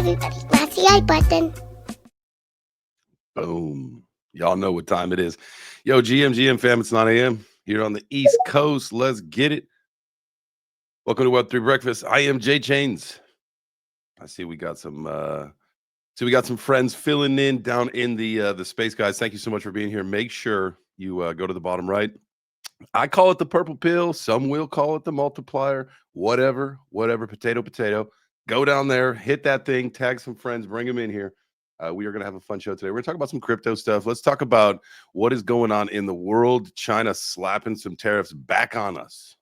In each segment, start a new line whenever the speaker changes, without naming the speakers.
everybody. Smash the like button.
Boom. Y'all know what time it is. Yo, GMGM fam, it's 9 a.m. here on the East Coast. Let's get it. Welcome to Web3 Breakfast. I am JChains. I see we got some friends filling in down in the space, guys. Thank you so much for being here. Make sure you go to the bottom right. I call it the purple pill. Some will call it the multiplier. Whatever, potato. Go down there, hit that thing, tag some friends, bring them in here. We are going to have a fun show today. We're going to talk about some crypto stuff. Let's talk about what is going on in the world. China slapping some tariffs back on us.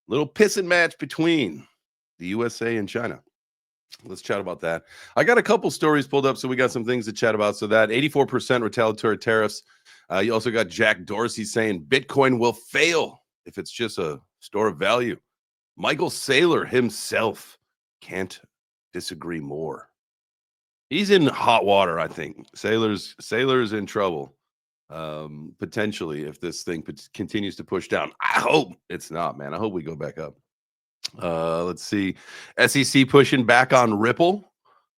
Little pissing match between the USA and China. Let's chat about that. I got a couple stories pulled up, so we got some things to chat about. So that 84% retaliatory tariffs. You also got Jack Dorsey saying Bitcoin will fail if it's just a store of value. Michael Saylor himself can't disagree more. He's in hot water, I think. Saylor's in trouble, potentially, if this thing continues to push down. I hope it's not, man. I hope we go back up. Let's see. SEC pushing back on Ripple.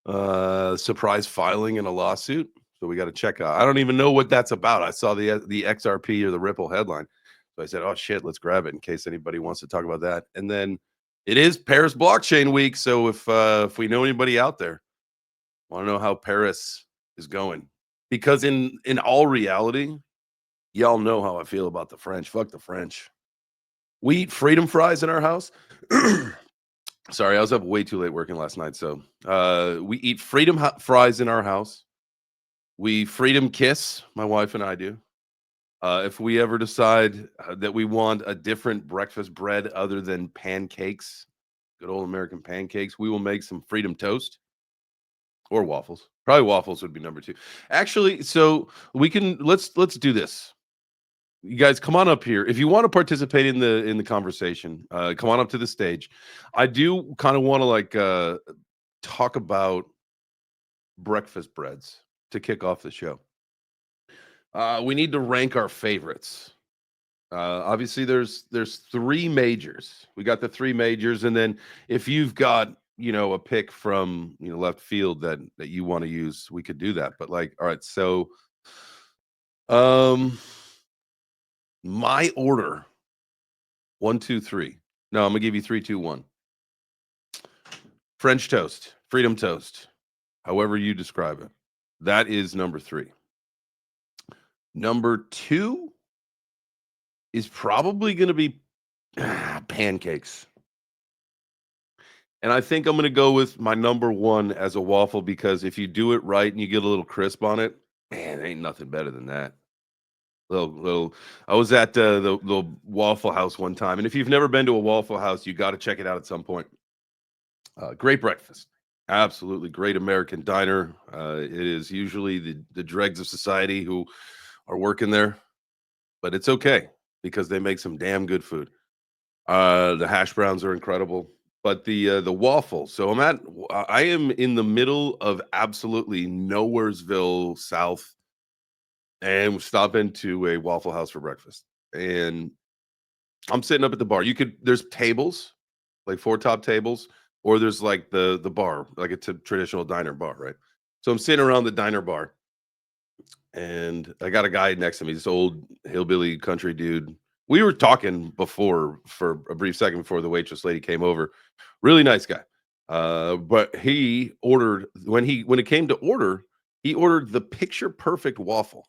Surprise filing in a lawsuit. So we got to check out. I don't even know what that's about. I saw the XRP or the Ripple headline. So I said, oh, shit, let's grab it in case anybody wants to talk about that. And then it is Paris Blockchain Week. So if we know anybody out there, want to know how Paris is going. Because in all reality, y'all know how I feel about the French. Fuck the French. We eat freedom fries in our house. Sorry, I was up way too late working last night. So we eat freedom fries in our house. We freedom kiss, my wife and I do. If we ever decide that we want a different breakfast bread other than pancakes, good old American pancakes, we will make some freedom toast or waffles. Probably waffles would be number 2. Actually, so we can let's do this. You guys come on up here. If you want to participate in the conversation, come on up to the stage. I do kind of want to talk about breakfast breads to kick off the show. We need to rank our favorites. Obviously, there's 3 majors. We got the 3 majors, and then if you've got a pick from left field that you want to use, we could do that. But all right, so my order 1, 2, 3. No, I'm gonna give you 3, 2, 1. French toast, freedom toast, however you describe it. That is number 3. Number 2 is probably going to be pancakes. And I think I'm going to go with my number 1 as a waffle, because if you do it right and you get a little crisp on it, man, ain't nothing better than that. Little. I was at the Waffle House one time, and if you've never been to a Waffle House, you got to check it out at some point. Great breakfast. Absolutely great American diner. It is usually the dregs of society who are working there, but it's okay because they make some damn good food. The hash browns are incredible, but the waffle. So I am in the middle of absolutely Nowheresville South, and stop into a Waffle House for breakfast. And I'm sitting up at the bar. There's tables, like 4 top tables, or there's like the bar, like it's a traditional diner bar, right? So I'm sitting around the diner bar, and I got a guy next to me, this old hillbilly country dude. We were talking before for a brief second before the waitress lady came over. Really nice guy. But he ordered when it came to order, he ordered the picture perfect waffle.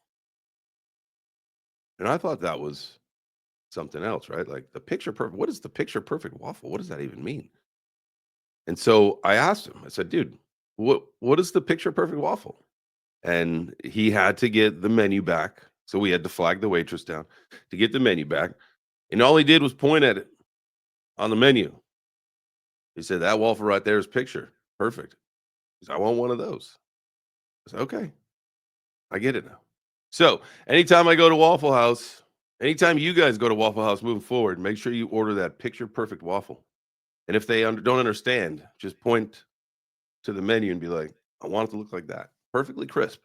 And I thought that was something else, right? Like the picture perfect. What is the picture perfect waffle? What does that even mean? And so I asked him, I said, dude, what is the picture perfect waffle? And he had to get the menu back. So we had to flag the waitress down to get the menu back. And all he did was point at it on the menu. He said, that waffle right there is picture perfect. He said, I want one of those. I said, okay, I get it now. So anytime I go to Waffle House, anytime you guys go to Waffle House moving forward, make sure you order that picture perfect waffle. And if they don't understand, just point to the menu and be like, I want it to look like that. Perfectly crisp.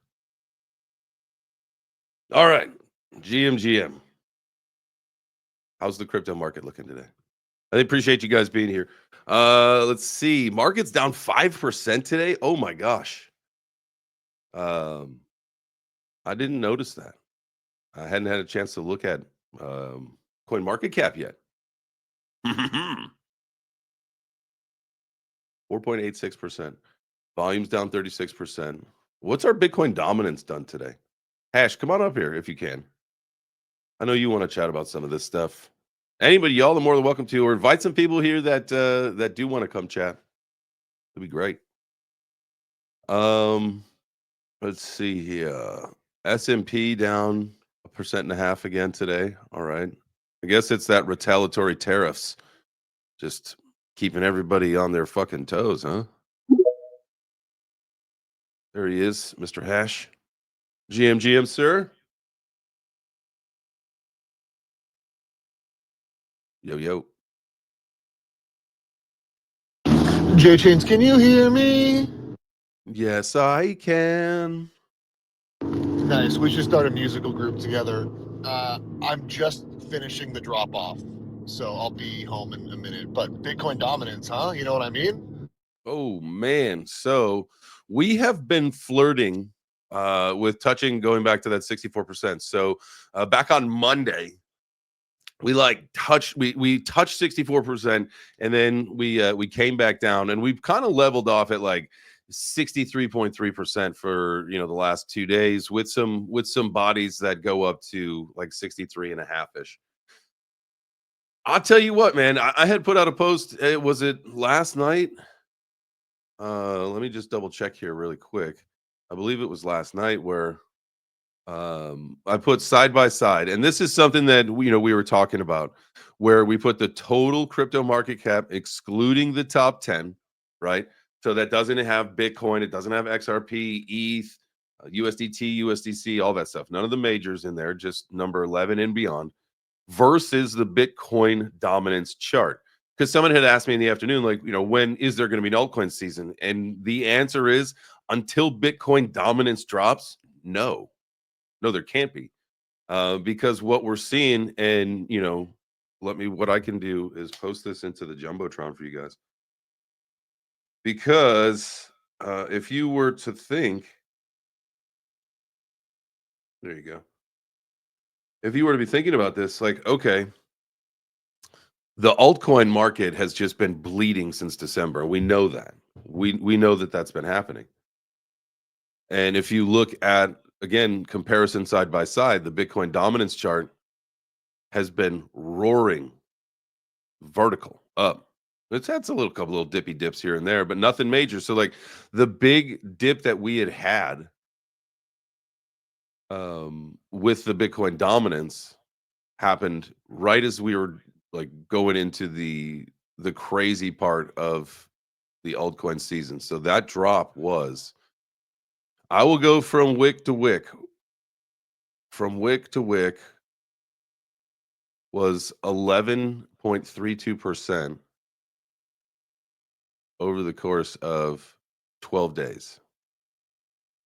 All right, GMGM. How's the crypto market looking today? I appreciate you guys being here. Let's see. Market's down 5% today. Oh my gosh. I didn't notice that. I hadn't had a chance to look at coin market cap yet. 4.86%. Volume's down 36%. What's our Bitcoin dominance done today? Hash, come on up here if you can. I know you want to chat about some of this stuff. Anybody, y'all are more than welcome to, or invite some people here that that do want to come chat. It'd be great. Let's see here. S&P down 1.5% again today. All right. I guess it's that retaliatory tariffs. Just keeping everybody on their fucking toes, huh? There he is, Mr. Hash. GMGM, sir. Yo, yo.
JChains, can you hear me?
Yes, I can.
Nice. We should start a musical group together. I'm just finishing the drop off, so I'll be home in a minute. But Bitcoin dominance, huh? You know what I mean?
Oh man. So we have been flirting with touching, going back to that 64%. So back on Monday, we touched 64%, and then we came back down, and we've kind of leveled off at like 63.3% for the last 2 days, with some bodies that go up to like 63.5-ish. I'll tell you what, man, I had put out a post. Was it last night? Let me just double check here really quick. I believe it was last night where I put side by side, and this is something that we were talking about, where we put the total crypto market cap excluding the top 10, right? So that doesn't have Bitcoin, it doesn't have XRP, ETH, USDT, USDC, all that stuff. None of the majors in there, just number 11 and beyond, versus the Bitcoin dominance chart. Because someone had asked me in the afternoon, like, when is there going to be an altcoin season? And the answer is, until Bitcoin dominance drops, no, there can't be. Because what we're seeing, and what I can do is post this into the Jumbotron for you guys. Because if you were to think, there you go. If you were to be thinking about this, like, okay, the altcoin market has just been bleeding since December. We know that. We know that that's been happening. And if you look at, again, comparison side by side, the Bitcoin dominance chart has been roaring vertical up. It's had a couple little dippy dips here and there, but nothing major. So like the big dip that we had with the Bitcoin dominance happened right as we were like going into the crazy part of the altcoin season. So that drop was, I will go from wick to wick. From wick to wick was 11.32% over the course of 12 days.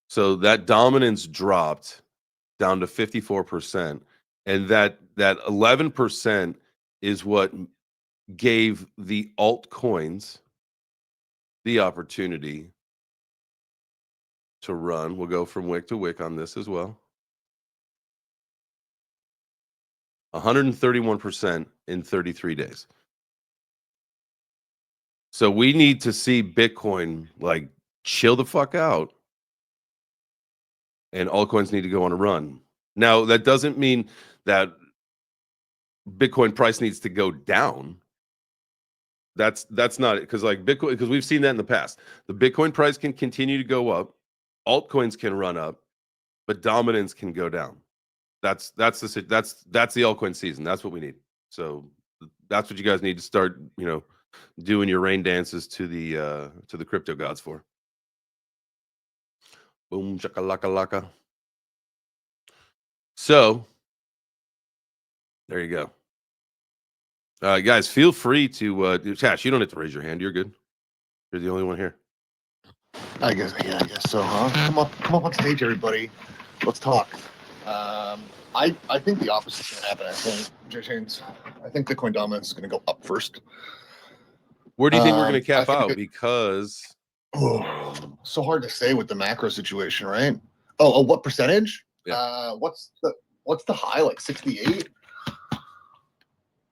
So that dominance dropped down to 54%. And that 11% is what gave the altcoins the opportunity to run. We'll go from wick to wick on this as well. 131% in 33 days. So we need to see Bitcoin like chill the fuck out, and altcoins need to go on a run. Now, that doesn't mean that Bitcoin price needs to go down. That's not it, because like Bitcoin, because we've seen that in the past. The Bitcoin price can continue to go up, altcoins can run up, but dominance can go down. That's the altcoin season. That's what we need. So that's what you guys need to start, doing your rain dances to the crypto gods for. Boom chakalaka laka. So there you go. Guys, feel free to Tash, you don't have to raise your hand. You're good. You're the only one here.
I guess so, huh? Come up on stage, everybody. Let's talk. I think the opposite is going to happen. I think JChains. I think Bitcoin dominance is going to go up first.
Where do you think we're going to cap
I think
out? Because
so hard to say with the macro situation, right? Oh, what percentage?
Yeah.
What's the high? Like 68?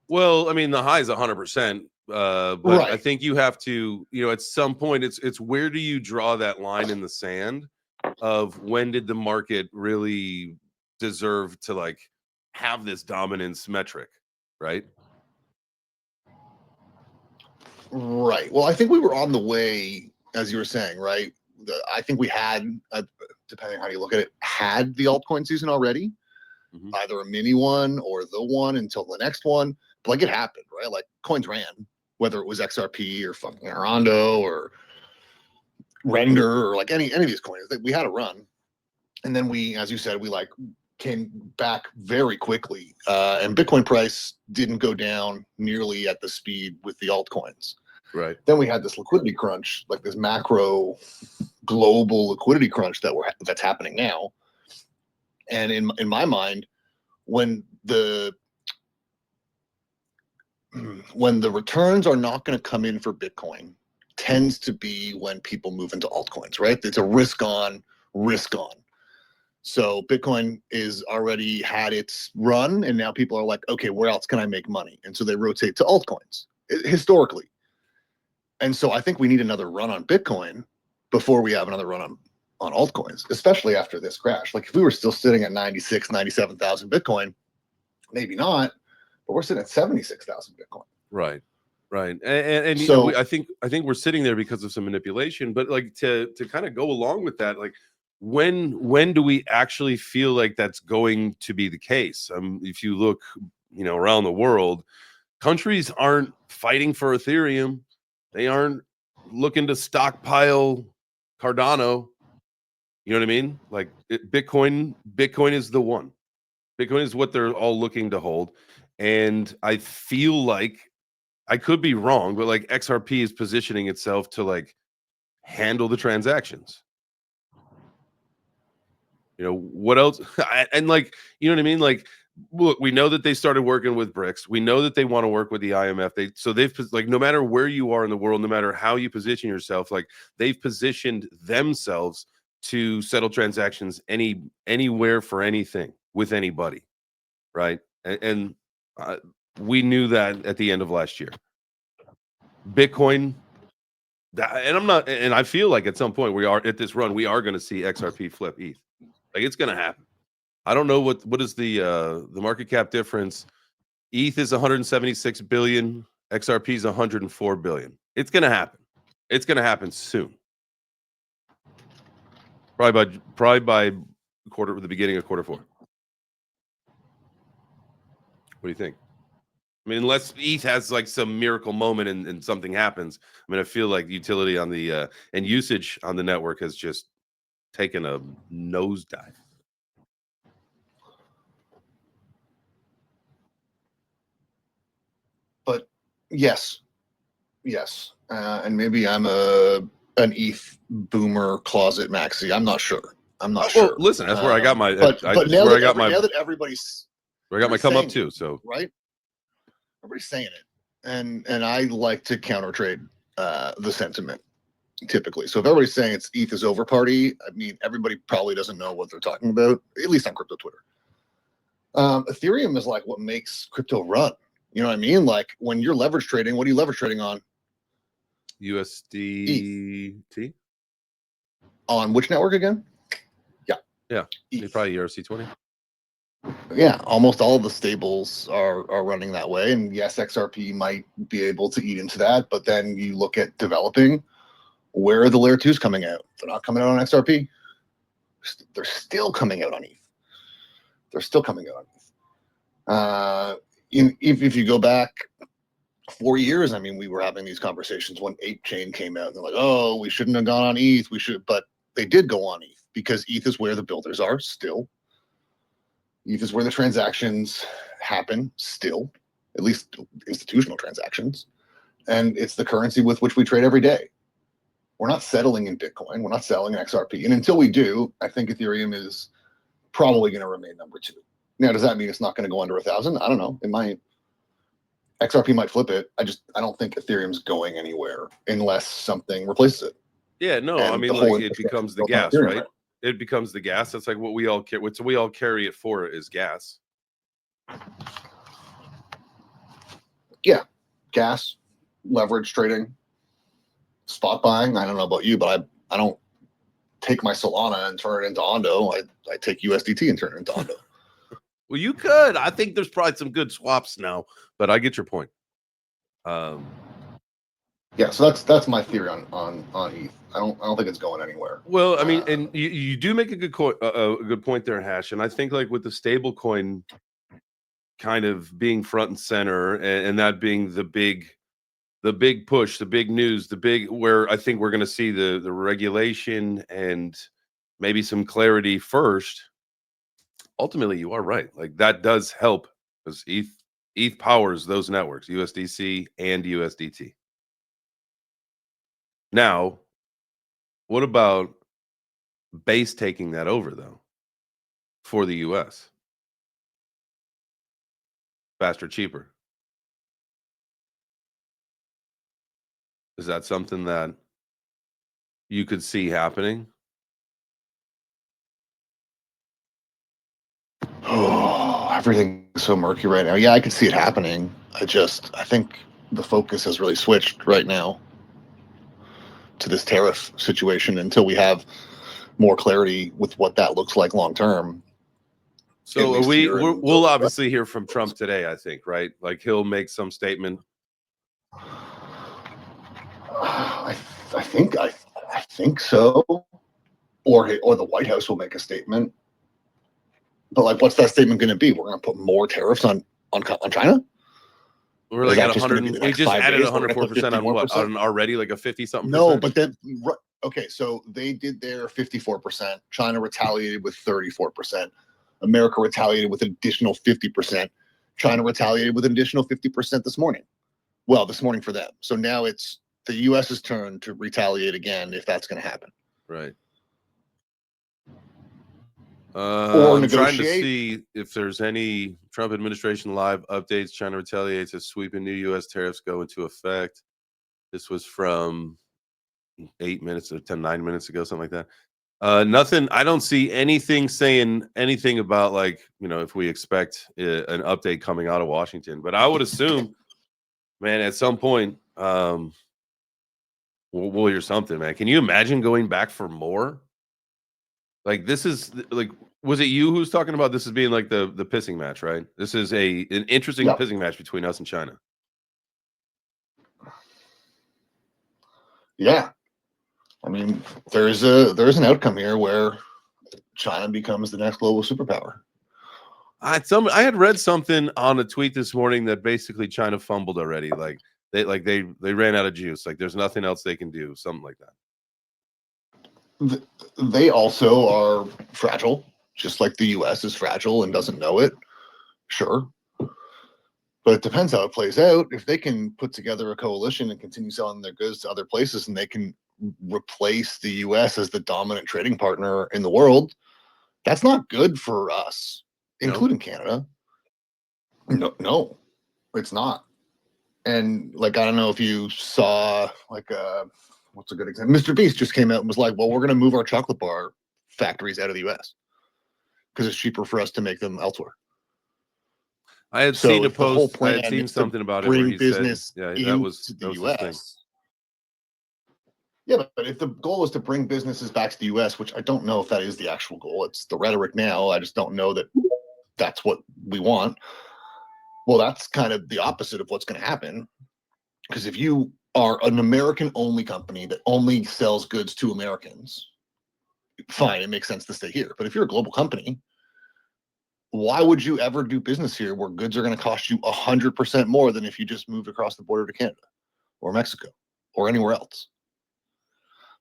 Well, I mean, the high is 100%. But
Right.
I think you have to, at some point, it's where do you draw that line in the sand of when did the market really deserve to like have this dominance metric, right?
Right. Well, I think we were on the way, as you were saying, right? I think we had, depending on how you look at it, had the altcoin season already, either a mini one or the one until the next one. But like it happened, right? Like coins ran, whether it was XRP or fucking Arondo or Render or like any of these coins. We had a run, and then we, as you said, we like came back very quickly, and Bitcoin price didn't go down nearly at the speed with the altcoins.
Right.
Then we had this liquidity crunch, like this macro global liquidity crunch that's happening now. And in my mind, when the returns are not going to come in for Bitcoin, tends to be when people move into altcoins, right? It's a risk on. So Bitcoin is already had its run, and now people are like, okay, where else can I make money? And so they rotate to altcoins historically. And so I think we need another run on Bitcoin before we have another run on altcoins, especially after this crash. Like if we were still sitting at 96, 97,000 Bitcoin, maybe not, but we're sitting at 76,000 Bitcoin.
Right. And
so
I think we're sitting there because of some manipulation, but like to kind of go along with that, like when do we actually feel like that's going to be the case? If you look, around the world, countries aren't fighting for Ethereum. They aren't looking to stockpile Cardano. You know what I mean? Like Bitcoin is the one. Bitcoin is what they're all looking to hold. And I feel like, I could be wrong, but like XRP is positioning itself to like handle the transactions. What else? And like, you know what I mean? Like, look, we know that they started working with BRICS. We know that they want to work with the IMF. They've like, no matter where you are in the world, no matter how you position yourself, like they've positioned themselves to settle transactions anywhere for anything with anybody, right? And we knew that at the end of last year. Bitcoin, and I feel like at some point we are at this run, we are going to see XRP flip ETH. Like it's going to happen. I don't know what is the market cap difference. ETH is 176 billion. XRP is 104 billion. It's going to happen. It's going to happen soon. Probably by the beginning of quarter 4. What do you think? I mean, unless ETH has like some miracle moment and something happens. I mean, I feel like utility on the and usage on the network has just taken a nosedive.
But yes, and maybe I'm an ETH boomer closet maxi. I'm not sure.
Well, listen, that's where I got my.
But now that everybody's,
where I got my come up too. So
right, everybody's saying it, and I like to counter trade the sentiment typically. So if everybody's saying it's ETH is over party, I mean everybody probably doesn't know what they're talking about. At least on crypto Twitter. Ethereum is like what makes crypto run. You know what I mean? Like when you're leverage trading, what are you leverage trading on?
USDT.
On which network again?
Yeah, probably ERC20.
Yeah, almost all of the stables are running that way. And yes, XRP might be able to eat into that, but then you look at developing, where are the layer 2s coming out? They're not coming out on XRP. They're still coming out on ETH. If you go back 4 years, I mean, we were having these conversations when 8chain came out. And they're like, oh, we shouldn't have gone on ETH. But they did go on ETH because ETH is where the builders are still. ETH is where the transactions happen still, at least institutional transactions. And it's the currency with which we trade every day. We're not settling in Bitcoin. We're not selling XRP. And until we do, I think Ethereum is probably going to remain number 2. Now, does that mean it's not going to go under 1,000? I don't know. It might. XRP might flip it. I don't think Ethereum's going anywhere unless something replaces it.
Yeah, no,
And
I mean, like, it becomes the gas, right? It becomes the gas. That's like what we all care. What we all carry it for is gas.
Yeah, gas, leverage trading, spot buying. I don't know about you, but I don't take my Solana and turn it into Ondo. I take USDT and turn it into Ondo.
Well, you could. I think there's probably some good swaps now, but I get your point.
Yeah, so that's my theory on ETH. I don't think it's going anywhere.
Well, I mean, and you do make a good point there, Hash. And I think like with the stablecoin kind of being front and center, and that being the big push, the big news, where I think we're going to see the regulation and maybe some clarity first. Ultimately, you are right. Like that does help because ETH powers those networks, USDC and USDT. Now, what about Base taking that over though for the US? Faster, cheaper. Is that something that you could see happening?
Oh, everything's so murky right now. Yeah, I could see it happening. I think the focus has really switched right now to this tariff situation until we have more clarity with what that looks like long term.
So we'll obviously hear from Trump today, I think, right? Like he'll make some statement.
I think so. Or the White House will make a statement. But like, what's that statement going to be? We're going to put more tariffs on China?
We're like at 100. We just added 104% on what? On already like a 50-something%?
No, but then okay, so they did their 54%. China retaliated with 34%. America retaliated with an additional 50%. China retaliated with an additional 50% this morning. Well, this morning for them. So now it's the U.S.'s turn to retaliate again if that's going to happen.
Right.
Or
I'm
negotiate.
Trying to see if there's any Trump administration live updates. China retaliates as sweeping new U.S. tariffs go into effect. This was from 9 minutes ago, something like that. Nothing. I don't see anything saying anything about like, if we expect an update coming out of Washington. But I would assume, man, at some point, we'll hear something, man. Can you imagine going back for more? Like this is like, was it you who's talking about this as being like the pissing match, right? This is an interesting pissing match between us and China.
Yeah. I mean, there's an outcome here where China becomes the next global superpower.
I had read something on a tweet this morning that basically China fumbled already. Like they ran out of juice. Like there's nothing else they can do. Something like that.
They also are fragile, just like the U.S. is fragile and doesn't know it. Sure. But it depends how it plays out. If they can put together a coalition and continue selling their goods to other places and they can replace the U.S. as the dominant trading partner in the world, that's not good for us, including Canada. No, it's not. And like, I don't know if you saw like what's a good example? Mr. Beast just came out and was like, well, we're going to move our chocolate bar factories out of the U.S. because it's cheaper for us to make them elsewhere.
I had seen a post. I had seen something about it where he
business
said, "Yeah, that was
the U.S." Yeah, but if the goal is to bring businesses back to the U.S., which I don't know if that is the actual goal, it's the rhetoric now. I just don't know that that's what we want. Well, that's kind of the opposite of what's going to happen. Because if you are an American-only company that only sells goods to Americans, fine, it makes sense to stay here. But if you're a global company, why would you ever do business here where goods are going to cost you 100% more than if you just moved across the border to Canada or Mexico or anywhere else?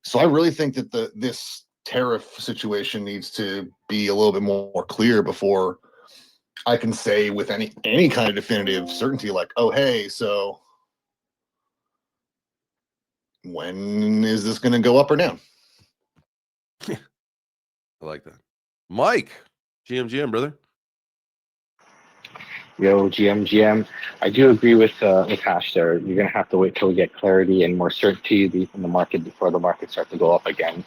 So I really think that this tariff situation needs to be a little bit more clear before I can say with any kind of definitive certainty, like, oh, hey, so when is this going to go up or down?
I like that. Mike, GMGM, brother.
Yo, GMGM. I do agree with Hash there. You're going to have to wait till we get clarity and more certainty in the market before the market starts to go up again.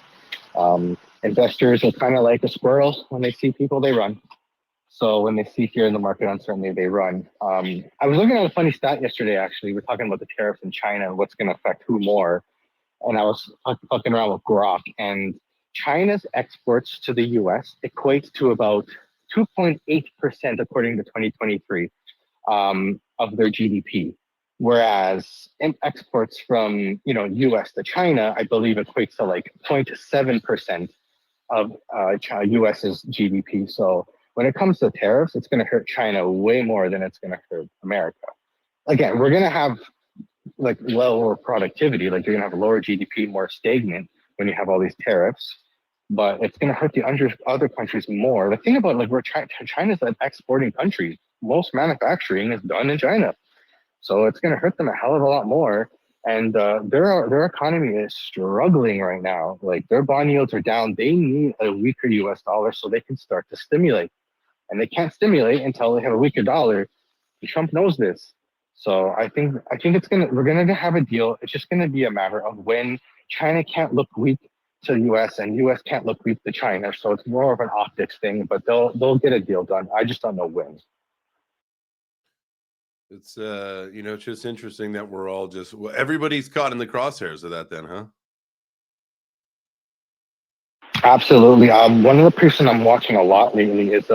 Investors are kind of like a squirrel. When they see people, they run. So when they see fear in the market uncertainty, they run. I was looking at a funny stat yesterday, actually. We're talking about the tariffs in China and what's going to affect who more. And I was fucking around with Grok. And China's exports to the US equates to about 2.8% according to 2023 of their GDP. Whereas exports from US to China, I believe equates to like 0.7% of US's GDP. So when it comes to tariffs, it's going to hurt China way more than it's going to hurt America. Again, we're going to have like lower productivity, like you're going to have a lower GDP, more stagnant when you have all these tariffs, but it's going to hurt the other countries more. The thing about China's an exporting country. Most manufacturing is done in China. So it's going to hurt them a hell of a lot more. And their economy is struggling right now. Like their bond yields are down. They need a weaker US dollar so they can start to stimulate. And they can't stimulate until they have a weaker dollar. And Trump knows this. So I think we're gonna have a deal. It's just gonna be a matter of when China can't look weak to the US and US can't look weak to China. So it's more of an optics thing, but they'll get a deal done. I just don't know when.
It's it's just interesting that we're all everybody's caught in the crosshairs of that then, huh?
Absolutely. One of the person I'm watching a lot lately is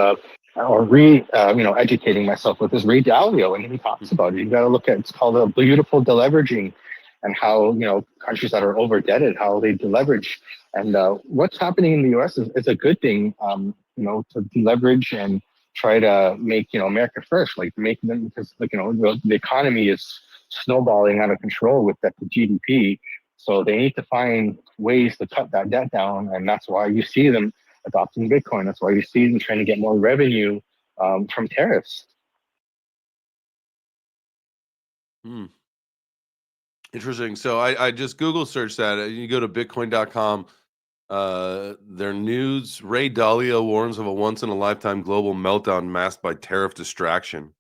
educating myself with is Ray Dalio, and he talks about it. You got to look at, it's called a beautiful deleveraging, and how countries that are over debted, how they deleverage, and what's happening in the US is a good thing. To deleverage and try to make America first, like make them, because the economy is snowballing out of control with the GDP. So they need to find ways to cut that debt down, and that's why you see them adopting Bitcoin. That's why you see them trying to get more revenue from tariffs.
Interesting. So I just Google searched that. You go to bitcoin.com. Their news: Ray Dalio warns of a once-in-a-lifetime global meltdown masked by tariff distraction.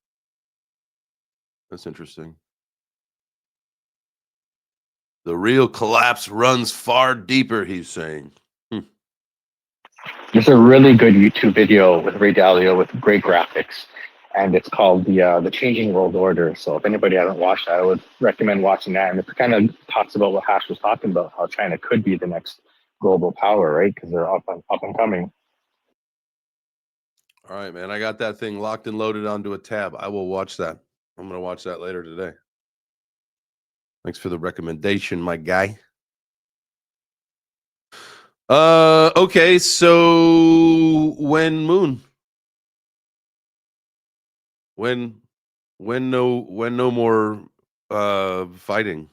That's interesting. The real collapse runs far deeper, he's saying.
There's a really good YouTube video with Ray Dalio with great graphics, and it's called the Changing World Order. So if anybody hasn't watched that, I would recommend watching that. And it kind of talks about what Hash was talking about, how China could be the next global power, right? Because they're up and coming.
All right, man. I got that thing locked and loaded onto a tab. I will watch that. I'm going to watch that later today. Thanks for the recommendation, my guy. Okay, so when no more fighting?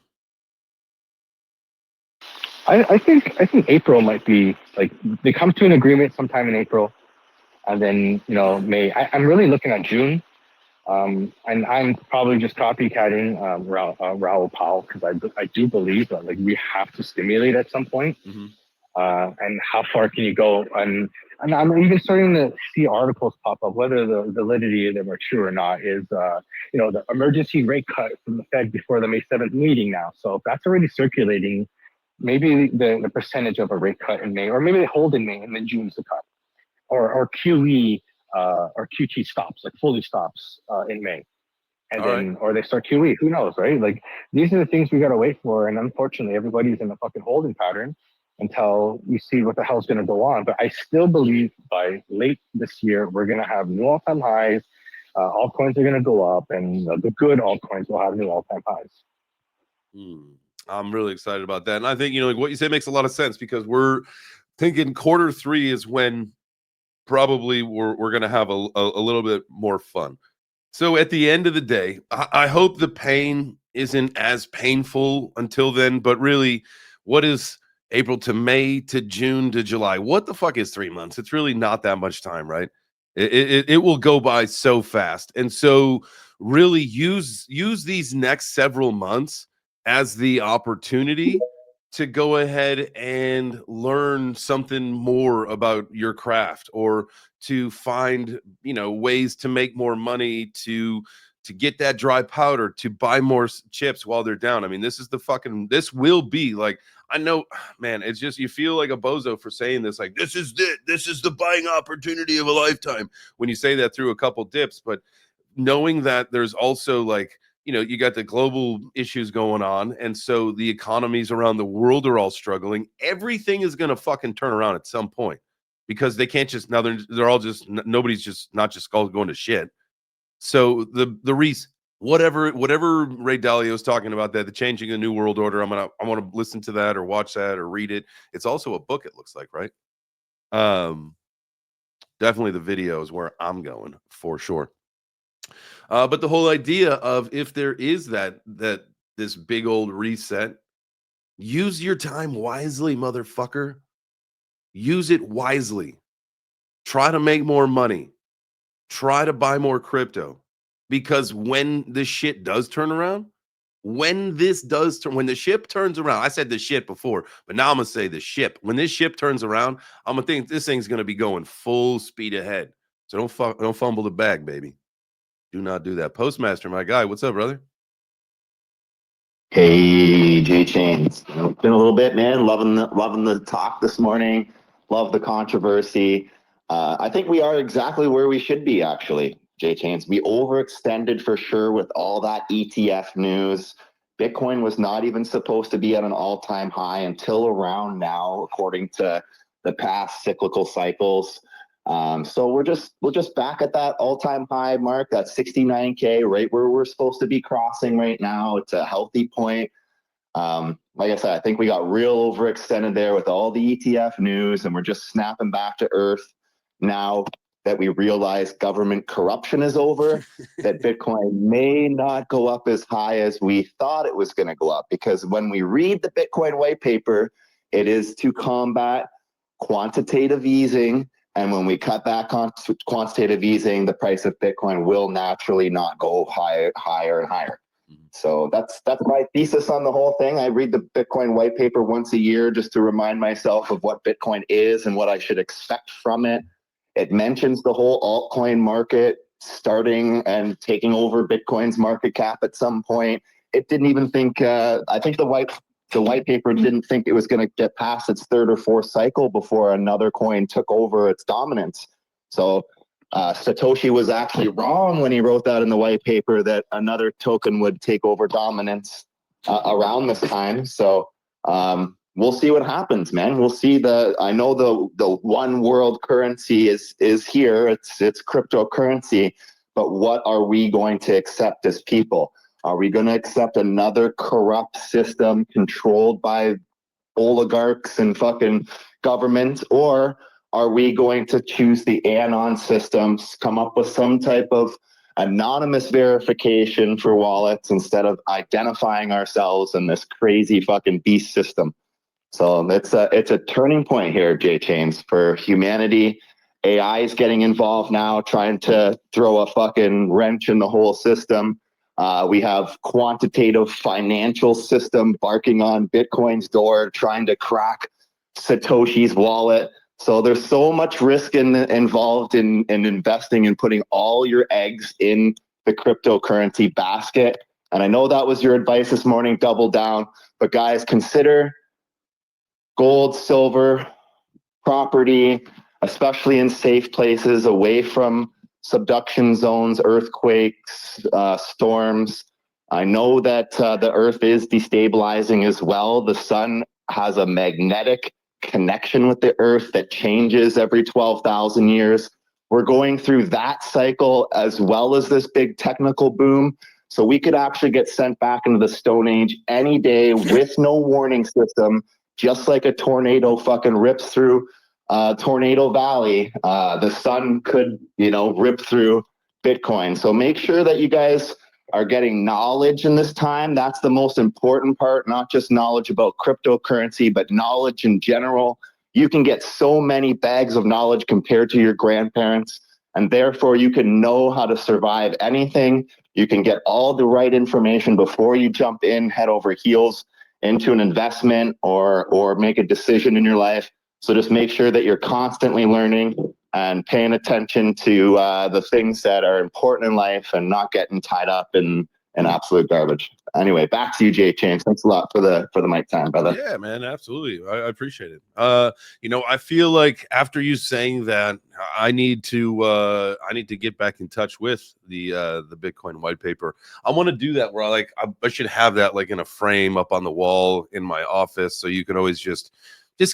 I think April might be, like, they come to an agreement sometime in April, and then May. I'm really looking at June. And I'm probably just copycatting Raoul Powell, because I do believe that we have to stimulate at some point.
Mm-hmm.
And how far can you go? And I'm even starting to see articles pop up, whether the validity of them are true or not, is the emergency rate cut from the Fed before the May 7th meeting now. So if that's already circulating, maybe the percentage of a rate cut in May, or maybe they hold in May and then June's the cut, or QE or QT stops, like fully stops in May. And
all
then,
right.
Or they start QE, who knows, right? Like, these are the things we got to wait for. And unfortunately, everybody's in a fucking holding pattern until we see what the hell's going to go on. But I still believe by late this year, we're going to have new all-time highs. Altcoins are going to go up, and the good altcoins will have new all-time highs.
I'm really excited about that. And I think, what you say makes a lot of sense, because we're thinking Q3 is when probably we're going to have a little bit more fun. So at the end of the day, I hope the pain isn't as painful until then. But really, what is April to May to June to July? What the fuck is 3 months? It's really not that much time, right? It will go by so fast. And so really use these next several months as the opportunity to go ahead and learn something more about your craft, or to find, you know, ways to make more money, to get that dry powder, to buy more chips while they're down. I mean, this will be like, I know, man, it's just, you feel like a bozo for saying this, like, this is the buying opportunity of a lifetime when you say that through a couple dips. But knowing that there's also, like, you know, you got the global issues going on, and so the economies around the world are all struggling. Everything is going to fucking turn around at some point, because they can't just, now they're all just, nobody's just, not just all going to shit. So the Reese, whatever Ray Dalio is talking about, that the changing the new world order, I want to listen to that, or watch that, or read it. It's also a book, it looks like, right? Definitely the video is where I'm going for sure. But the whole idea of, if there is that this big old reset, use your time wisely, motherfucker. Use it wisely. Try to make more money. Try to buy more crypto, because when this shit does turn around, when the ship turns around, I said the shit before, but now I'm gonna say the ship. When this ship turns around, I'm gonna think this thing's gonna be going full speed ahead. So don't fumble the bag, baby. Do not do that. Postmaster, my guy, what's up, brother?
Hey, JChains. It's been a little bit, man. Loving the talk this morning. Love the controversy. I think we are exactly where we should be, actually, JChains. We overextended for sure with all that ETF news. Bitcoin was not even supposed to be at an all-time high until around now, according to the past cyclical cycles. So we're just back at that all-time high mark, that 69K, right where we're supposed to be crossing right now. It's a healthy point. Like I said, I think we got real overextended there with all the ETF news, and we're just snapping back to earth now that we realize government corruption is over, that Bitcoin may not go up as high as we thought it was going to go up. Because when we read the Bitcoin white paper, it is to combat quantitative easing. And when we cut back on quantitative easing, the price of Bitcoin will naturally not go higher and higher. So that's my thesis on the whole thing. I read the Bitcoin white paper once a year just to remind myself of what Bitcoin is and what I should expect from it. It mentions the whole altcoin market starting and taking over Bitcoin's market cap at some point. It didn't even think, I think the white paper didn't think it was going to get past its third or fourth cycle before another coin took over its dominance. So Satoshi was actually wrong when he wrote that in the white paper, that another token would take over dominance around this time. So we'll see what happens, man. We'll see. I know the one world currency is here. It's cryptocurrency, but what are we going to accept as people? Are we going to accept another corrupt system controlled by oligarchs and fucking government? Or are we going to choose the Anon systems, come up with some type of anonymous verification for wallets instead of identifying ourselves in this crazy fucking beast system? So it's a turning point here, JChains, for humanity. AI is getting involved now, trying to throw a fucking wrench in the whole system. We have quantitative financial system barking on Bitcoin's door, trying to crack Satoshi's wallet. So there's so much risk involved in investing and putting all your eggs in the cryptocurrency basket. And I know that was your advice this morning, double down. But guys, consider gold, silver, property, especially in safe places, away from subduction zones, earthquakes, storms. I know that the earth is destabilizing as well. The sun has a magnetic connection with the earth that changes every 12,000 years. We're going through that cycle as well as this big technical boom. So we could actually get sent back into the Stone Age any day with no warning system, just like a tornado fucking rips through Tornado Valley. The sun could, rip through Bitcoin. So make sure that you guys are getting knowledge in this time. That's the most important part, not just knowledge about cryptocurrency, but knowledge in general. You can get so many bags of knowledge compared to your grandparents, and therefore you can know how to survive anything. You can get all the right information before you jump in head over heels into an investment or make a decision in your life. So just make sure that you're constantly learning and paying attention to the things that are important in life and not getting tied up in absolute garbage. Anyway, back to you, JChains. Thanks a lot for the mic time, brother.
Yeah, man, absolutely. I appreciate it. You know, I feel like after you saying that, I need to get back in touch with the Bitcoin white paper. I want to do that where I should have that like in a frame up on the wall in my office, so you can always just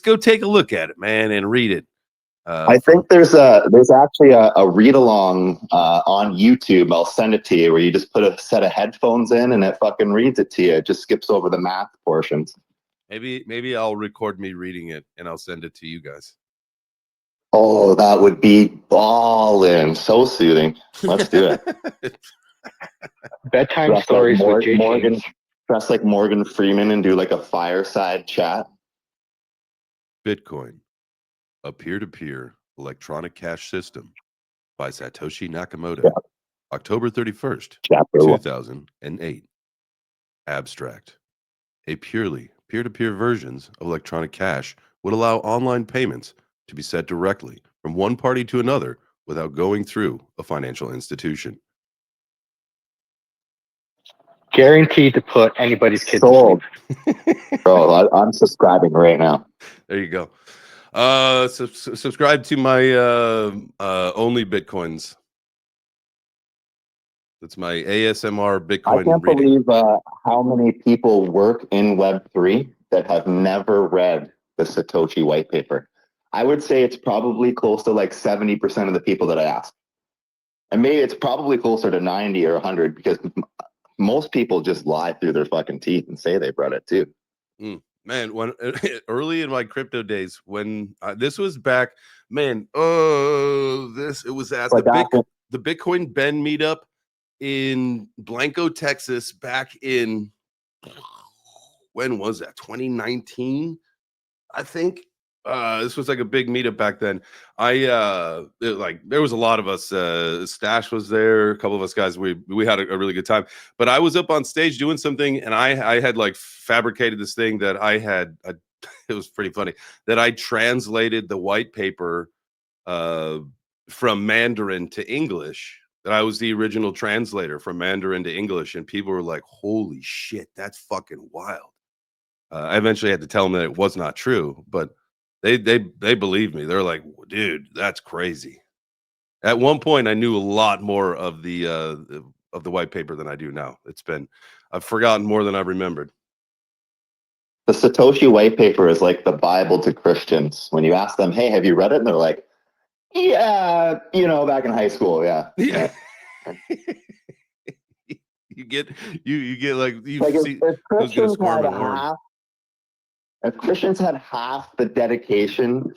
go take a look at it, man, and read it.
I think there's actually a read along on YouTube. I'll send it to you, where you just put a set of headphones in and it fucking reads it to you. It just skips over the math portions.
Maybe I'll record me reading it and I'll send it to you guys.
Oh, that would be ballin'. So soothing. Let's do it.
Bedtime
Dress
stories
like
with JChains.
dress like Morgan Freeman and do like a fireside chat.
Bitcoin, a peer-to-peer electronic cash system by Satoshi Nakamoto,
Yeah.
October 31st,
Chapter
2008. Abstract. A purely peer-to-peer versions of electronic cash would allow online payments to be sent directly from one party to another without going through a financial institution.
Guaranteed to put anybody's kid to
Sold.
sleep.
Bro, I'm subscribing right now.
There you go. Subscribe to my only Bitcoins. That's my ASMR Bitcoin
I can't
reading.
believe how many people work in Web3 that have never read the Satoshi white paper. I would say it's probably close to like 70% of the people that I asked. And maybe it's probably closer to 90 or 100, because most people just lie through their fucking teeth and say they've read it too.
Man, when early in my crypto days, when this was back, man, it was at the Bitcoin Ben meetup in Blanco, Texas, back in, when was that? 2019, I think. This was like a big meetup back then. There was a lot of us. Stash was there, a couple of us guys. We had a really good time. But I was up on stage doing something, and I had like fabricated this thing that I had. It was pretty funny that I translated the white paper from Mandarin to English. That I was the original translator from Mandarin to English, and people were like, "Holy shit, that's fucking wild." I eventually had to tell them that it was not true, but they believed me. They're like, "Dude, that's crazy." At one point, I knew a lot more of the white paper than I do now. I've forgotten more than I remembered.
The Satoshi white paper is like the Bible to Christians. When you ask them, "Hey, have you read it?" and they're like, "Yeah, back in high school, yeah."
Yeah. you get like
if Christians had half the dedication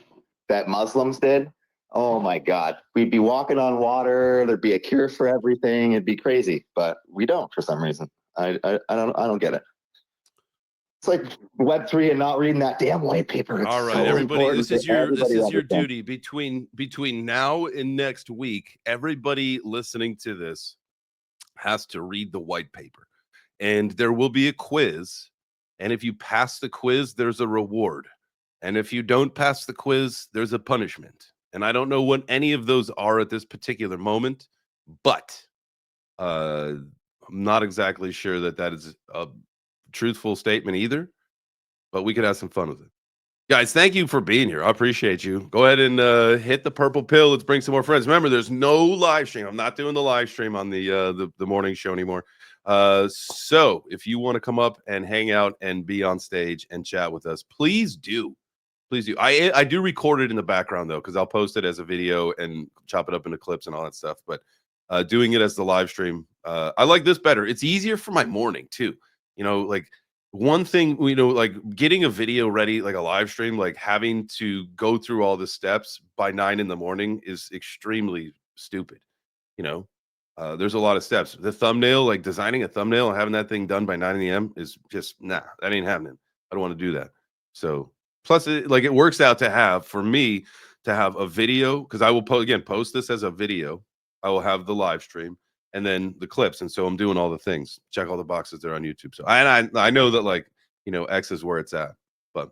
that Muslims did, oh my God, we'd be walking on water. There'd be a cure for everything. It'd be crazy, but we don't for some reason. I don't get it. It's like Web3 and not reading that damn white paper. It's
all right,
so
everybody. This is your
understand.
duty between now and next week. Everybody listening to this has to read the white paper, and there will be a quiz. And if you pass the quiz, there's a reward. And if you don't pass the quiz, there's a punishment. And I don't know what any of those are at this particular moment, but I'm not exactly sure that is a truthful statement either, but we could have some fun with it. Guys, thank you for being here. I appreciate you. Go ahead and hit the purple pill. Let's bring some more friends. Remember, there's no live stream. I'm not doing the live stream on the morning show anymore. So if you want to come up and hang out and be on stage and chat with us, please do. Please do. I do record it in the background though, because I'll post it as a video and chop it up into clips and all that stuff. But doing it as the live stream, I like this better. It's easier for my morning too. Like one thing, like getting a video ready, like a live stream, like having to go through all the steps by 9 in the morning is extremely stupid. There's a lot of steps. The thumbnail, like designing a thumbnail and having that thing done by 9 a.m. is just, nah, that ain't happening. I don't want to do that. So plus it works out for me to have a video, because I will post this as a video. I will have the live stream and then the clips. And so I'm doing all the things, check all the boxes there on YouTube. So I know that like X is where it's at. But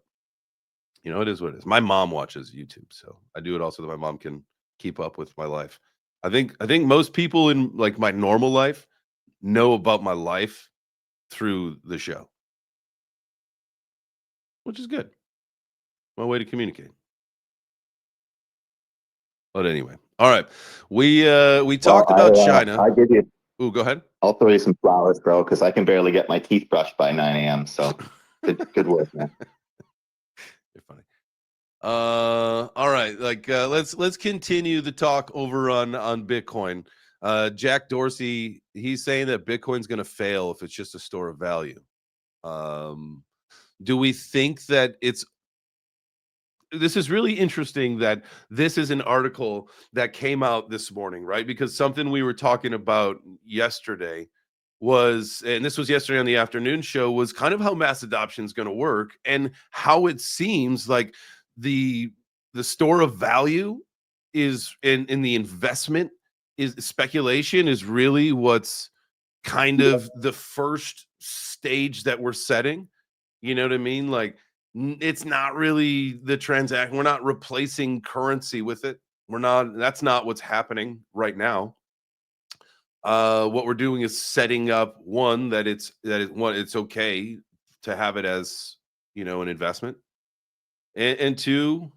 it is what it is. My mom watches YouTube, so I do it also that my mom can keep up with my life. I think most people in like my normal life know about my life through the show, which is good. My way to communicate. But anyway, all right. We talked about China.
I give you.
Ooh, go ahead.
I'll throw you some flowers, bro, because I can barely get my teeth brushed by 9 a.m. So good work, man.
You're funny. All right. Like, let's continue the talk over on Bitcoin. Jack Dorsey, he's saying that Bitcoin's going to fail if it's just a store of value. Do we think that this is really interesting that this is an article that came out this morning, right? Because something we were talking about yesterday was, and this was yesterday on the afternoon show, was kind of how mass adoption is going to work and how it seems like the store of value is in the investment is speculation is really what's kind of the first stage that we're setting. You know what I mean? Like, it's not really the transaction. We're not replacing currency with it. That's not what's happening right now. What we're doing is setting up that it's okay to have it as, an investment. And two,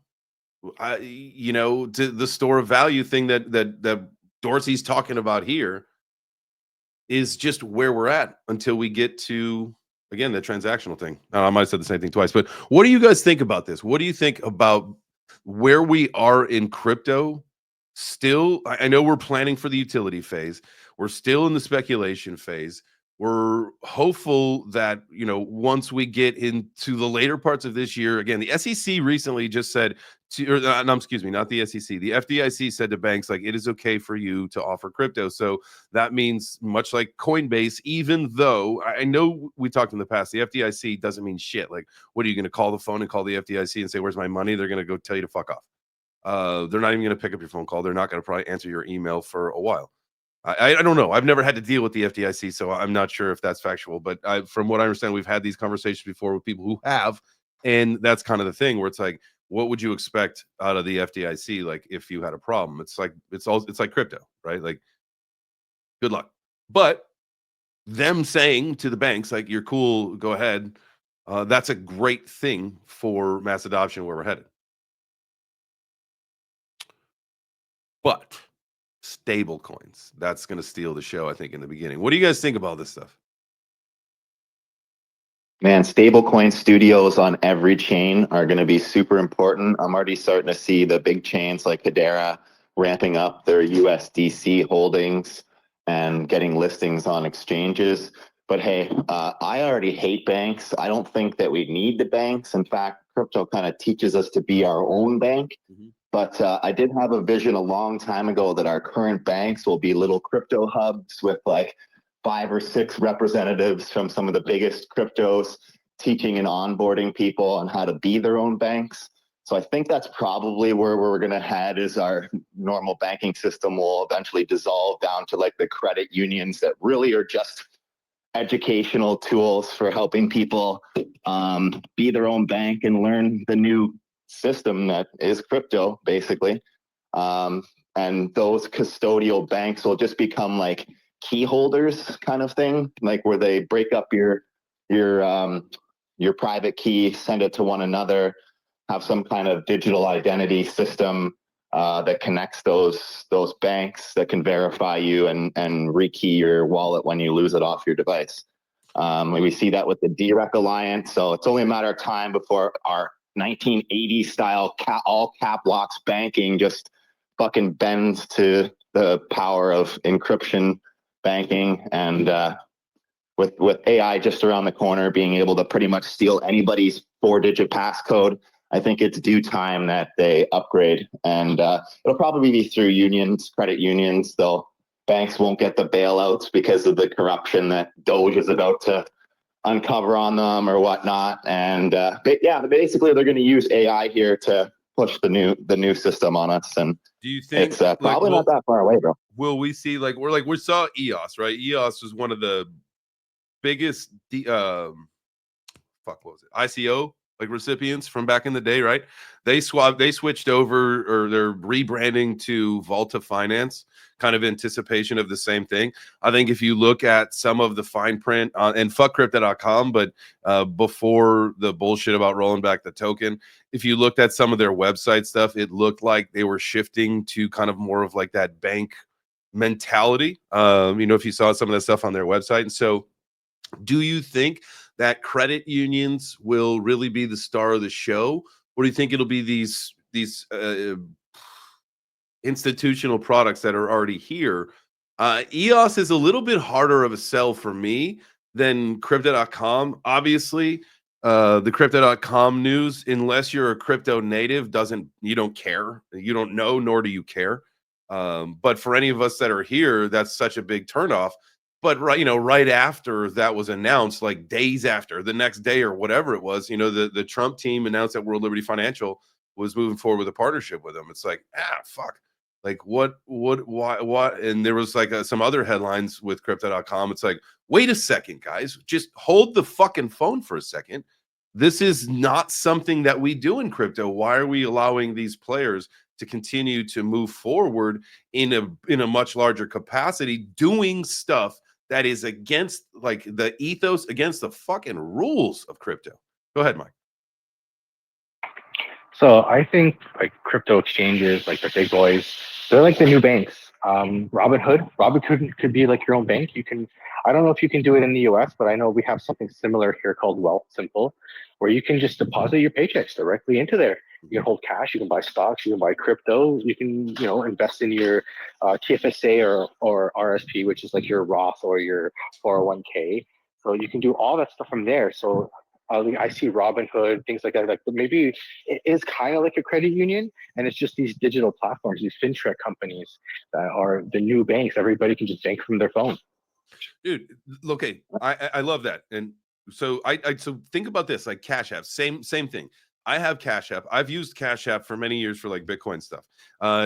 to the store of value thing that Dorsey's talking about here is just where we're at until we get to, again, the transactional thing. I might have said the same thing twice, but what do you guys think about this? What do you think about where we are in crypto? Still, I know we're planning for the utility phase. We're still in the speculation phase. We're hopeful that, once we get into the later parts of this year, again, the SEC recently just said, excuse me, not the SEC, the FDIC said to banks, like, it is okay for you to offer crypto. So that means, much like Coinbase, even though I know we talked in the past, the FDIC doesn't mean shit. Like, what are you going to call the phone and call the FDIC and say, where's my money? They're going to go tell you to fuck off. They're not even going to pick up your phone call. They're not going to probably answer your email for a while. I don't know. I've never had to deal with the FDIC, so I'm not sure if that's factual. But from what I understand, we've had these conversations before with people who have, and that's kind of the thing where it's like, what would you expect out of the FDIC? Like, if you had a problem, it's like crypto, right? Like, good luck. But them saying to the banks, like, you're cool, go ahead. That's a great thing for mass adoption where we're headed. But stable coins, that's going to steal the show, I think, in the beginning. What do you guys think about this stuff?
Man, stablecoin studios on every chain are going to be super important. I'm already starting to see the big chains like Hedera ramping up their USDC holdings and getting listings on exchanges. But hey, I already hate banks. I don't think that we need the banks. In fact, crypto kind of teaches us to be our own bank. Mm-hmm. But I did have a vision a long time ago that our current banks will be little crypto hubs with like 5 or 6 representatives from some of the biggest cryptos teaching and onboarding people on how to be their own banks. So I think that's probably where we're going to head, is our normal banking system will eventually dissolve down to like the credit unions that really are just educational tools for helping people be their own bank and learn the new system that is crypto, basically. And those custodial banks will just become like key holders kind of thing, like where they break up your private key, send it to one another, have some kind of digital identity system that connects those banks that can verify you and rekey your wallet when you lose it off your device. We see that with the DREC Alliance. So it's only a matter of time before our 1980s style all cap locks banking just fucking bends to the power of encryption banking. And with AI just around the corner, being able to pretty much steal anybody's 4-digit passcode, I think it's due time that they upgrade. And it'll probably be through unions, credit unions. Banks won't get the bailouts because of the corruption that Doge is about to uncover on them or whatnot. And but yeah, basically they're going to use AI here to push the new system on us. And
do you think
it's probably not that far away, bro?
Will we see we saw EOS, right? EOS was one of the biggest fuck, what was it? ICO, like recipients from back in the day, right? They switched over, or they're rebranding to Volta Finance, kind of anticipation of the same thing. I think if you look at some of the fine print and fuck crypto.com, but before the bullshit about rolling back the token, if you looked at some of their website stuff, it looked like they were shifting to kind of more of like that bank mentality. If you saw some of that stuff on their website. And so do you think that credit unions will really be the star of the show, or do you think it'll be these institutional products that are already here? EOS is a little bit harder of a sell for me than crypto.com. Obviously, the crypto.com news, unless you're a crypto native, you don't care. You don't know, nor do you care. But for any of us that are here, that's such a big turnoff. But right after that was announced, like days after, the next day or whatever it was, the Trump team announced that World Liberty Financial was moving forward with a partnership with them. It's like, fuck. Like why? And there was like some other headlines with crypto.com. It's like, wait a second, guys, just hold the fucking phone for a second. This is not something that we do in crypto. Why are we allowing these players to continue to move forward in a much larger capacity, doing stuff that is against like the ethos, against the fucking rules of crypto? Go ahead, Mike.
So I think like crypto exchanges, like the big boys, they're like the new banks. Robinhood could be like your own bank. I don't know if you can do it in the US, but I know we have something similar here called Wealthsimple, where you can just deposit your paychecks directly into there. You can hold cash, you can buy stocks, you can buy crypto, you can, invest in your TFSA or RSP, which is like your Roth or your 401k. So you can do all that stuff from there. So I see Robinhood, things like that. Like maybe it is kind of like a credit union, and it's just these digital platforms, these fintech companies that are the new banks. Everybody can just bank from their phone.
Dude, okay, I love that. And so so think about this, like Cash App, same thing. I have Cash App. I've used Cash App for many years for like Bitcoin stuff.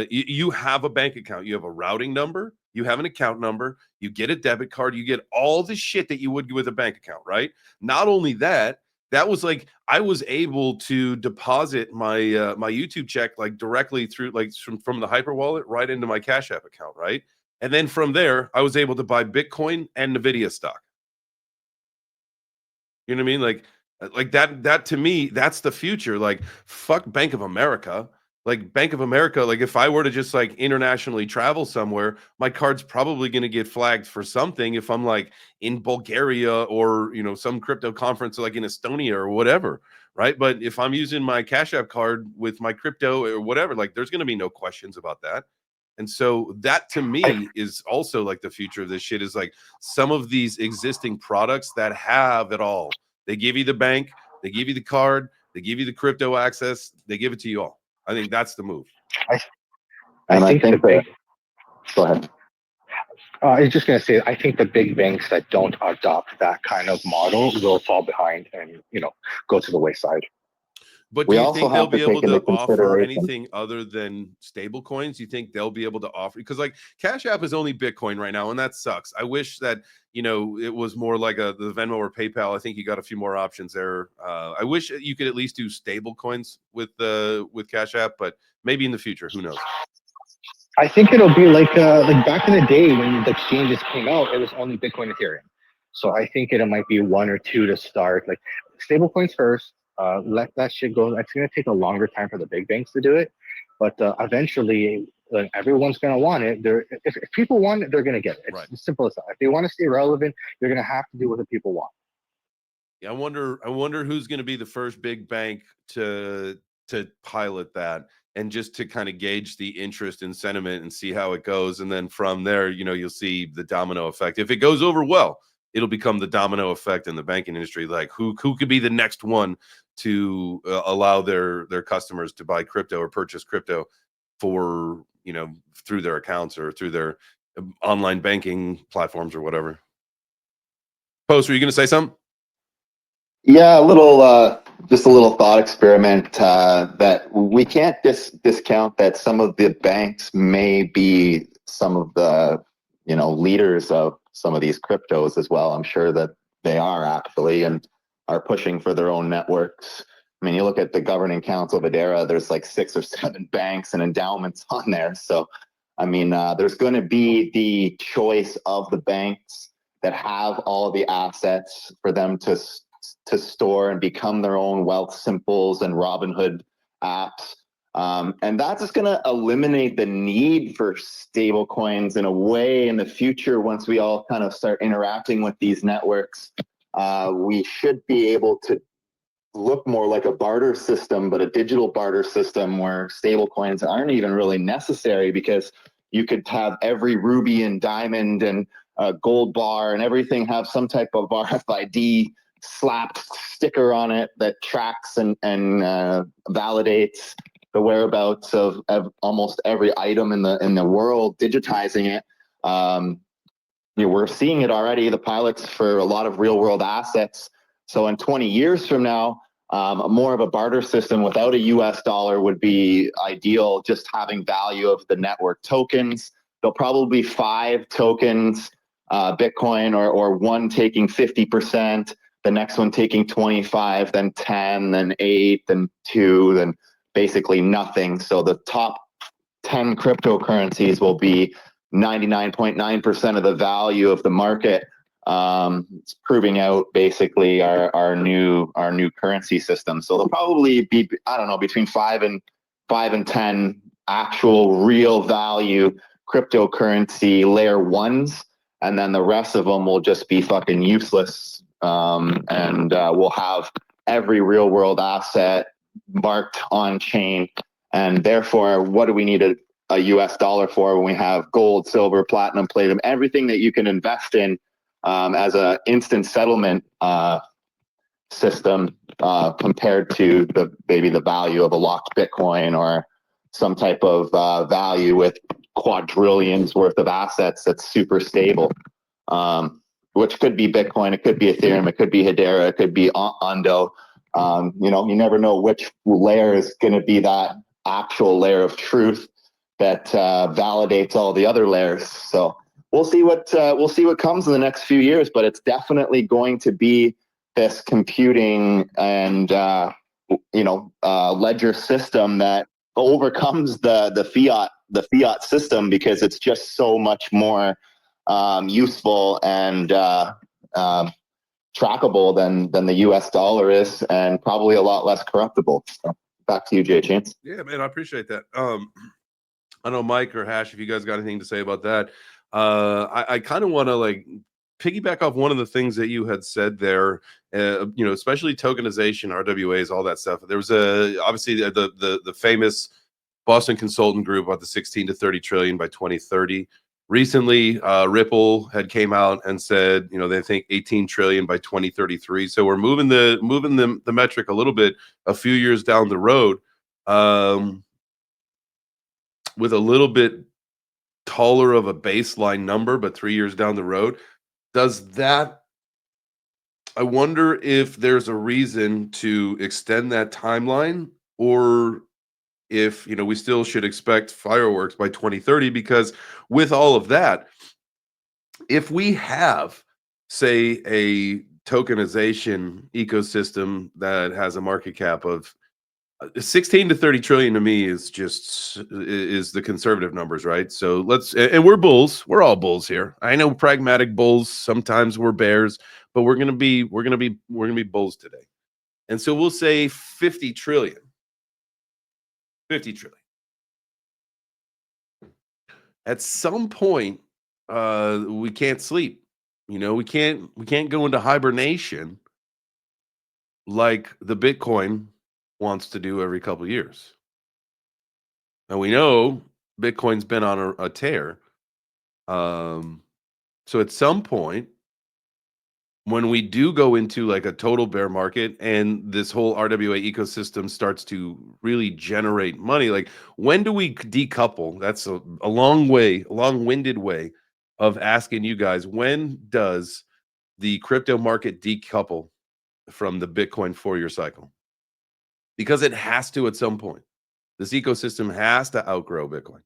You have a bank account, you have a routing number, you have an account number, you get a debit card, you get all the shit that you would with a bank account, right? Not only that, that was like I was able to deposit my my YouTube check like directly through like from the Hyper wallet right into my Cash App account, right? And then from there, I was able to buy Bitcoin and Nvidia stock. You know what I mean? Like that to me, that's the future. Like fuck Bank of America. Like Bank of America, like if I were to just like internationally travel somewhere, my card's probably going to get flagged for something if I'm like in Bulgaria or, some crypto conference like in Estonia or whatever, right? But if I'm using my Cash App card with my crypto or whatever, like there's going to be no questions about that. And so that to me is also like the future of this shit, is like some of these existing products that have it all. They give you the bank, they give you the card, they give you the crypto access, they give it to you all. I think that's the move.
I think
go ahead.
I was just going to say, I think the big banks that don't adopt that kind of model will fall behind and, go to the wayside.
But do you think they'll be able to offer anything other than stable coins? You think they'll be able to offer? Because like Cash App is only Bitcoin right now, and that sucks. I wish that, it was more like the Venmo or PayPal. I think you got a few more options there. I wish you could at least do stable coins with Cash App, but maybe in the future, who knows?
I think it'll be like back in the day when the exchanges came out, it was only Bitcoin, Ethereum. So I think it might be one or two to start, like stable coins first. Let that shit go. It's going to take a longer time for the big banks to do it, but eventually everyone's going to want it. If people want it, they're going to get it. It's as simple as that. If they want to stay relevant, they're going to have to do what the people want.
Yeah, I wonder who's going to be the first big bank to pilot that, and just to kind of gauge the interest and sentiment and see how it goes. And then from there, you'll see the domino effect. If it goes over well, it'll become the domino effect in the banking industry. Like who could be the next one to allow their customers to buy crypto or purchase crypto for, through their accounts or through their online banking platforms or whatever. Post, were you going to say something?
Yeah, just a little thought experiment that we can't discount that some of the banks may be some of the, leaders of some of these cryptos as well. I'm sure that they are actually. And are pushing for their own networks. I mean, you look at the governing council of Hedera, there's like 6 or 7 banks and endowments on there. So, I mean, there's going to be the choice of the banks that have all the assets for them to store and become their own wealth simples and Robinhood apps. And that's just going to eliminate the need for stable coins in a way in the future. Once we all kind of start interacting with these networks, we should be able to look more like a barter system, but a digital barter system where stable coins aren't even really necessary, because you could have every ruby and diamond and gold bar and everything have some type of RFID slapped sticker on it that tracks and validates the whereabouts of almost every item in the world, digitizing it. We're seeing it already, the pilots for a lot of real world assets. So in 20 years from now, more of a barter system without a US dollar would be ideal, just having value of the network tokens. There'll probably be 5 tokens, Bitcoin, or one taking 50%, the next one taking 25, then 10, then 8, then 2, then basically nothing. So the top 10 cryptocurrencies will be 99.9% of the value of the market. It's proving out basically our new currency system. So there'll probably be, I don't know, between 5 and 10 actual real value cryptocurrency layer 1s, and then the rest of them will just be fucking useless. And we'll have every real world asset marked on chain. And therefore, what do we need a US dollar for when we have gold, silver, platinum, palladium, everything that you can invest in as a instant settlement system compared to the value of a locked Bitcoin or some type of value with quadrillions worth of assets that's super stable, which could be Bitcoin, it could be Ethereum, it could be Hedera, it could be Ondo. You never know which layer is going to be that actual layer of truth that validates all the other layers. So we'll see what comes in the next few years, but it's definitely going to be this computing and ledger system that overcomes the fiat system, because it's just so much more useful and trackable than the US dollar is, and probably a lot less corruptible. So back to you, JChains.
Yeah, man, I appreciate that. I know Mike or Hash, if you guys got anything to say about that. I kind of want to like piggyback off one of the things that you had said there, especially tokenization, RWAs, all that stuff. There was obviously the famous Boston consultant group about the 16 to 30 trillion by 2030. Recently, Ripple had came out and said, they think 18 trillion by 2033. So we're moving the metric a little bit, a few years down the road, with a little bit taller of a baseline number, but 3 years down the road. I wonder if there's a reason to extend that timeline, or if we still should expect fireworks by 2030, because with all of that, if we have, say, a tokenization ecosystem that has a market cap of 16 to 30 trillion, to me is the conservative numbers, right? So and we're bulls, we're all bulls here. I know pragmatic bulls, sometimes we're bears, but we're gonna be bulls today. And so we'll say 50 trillion. 50 trillion. At some point, we can't sleep. We can't go into hibernation like the Bitcoin wants to do every couple of years. And we know Bitcoin's been on a tear. So at some point, when we do go into like a total bear market and this whole RWA ecosystem starts to really generate money, like when do we decouple? That's a long-winded way of asking you guys, when does the crypto market decouple from the Bitcoin 4-year cycle? Because it has to at some point. This ecosystem has to outgrow Bitcoin.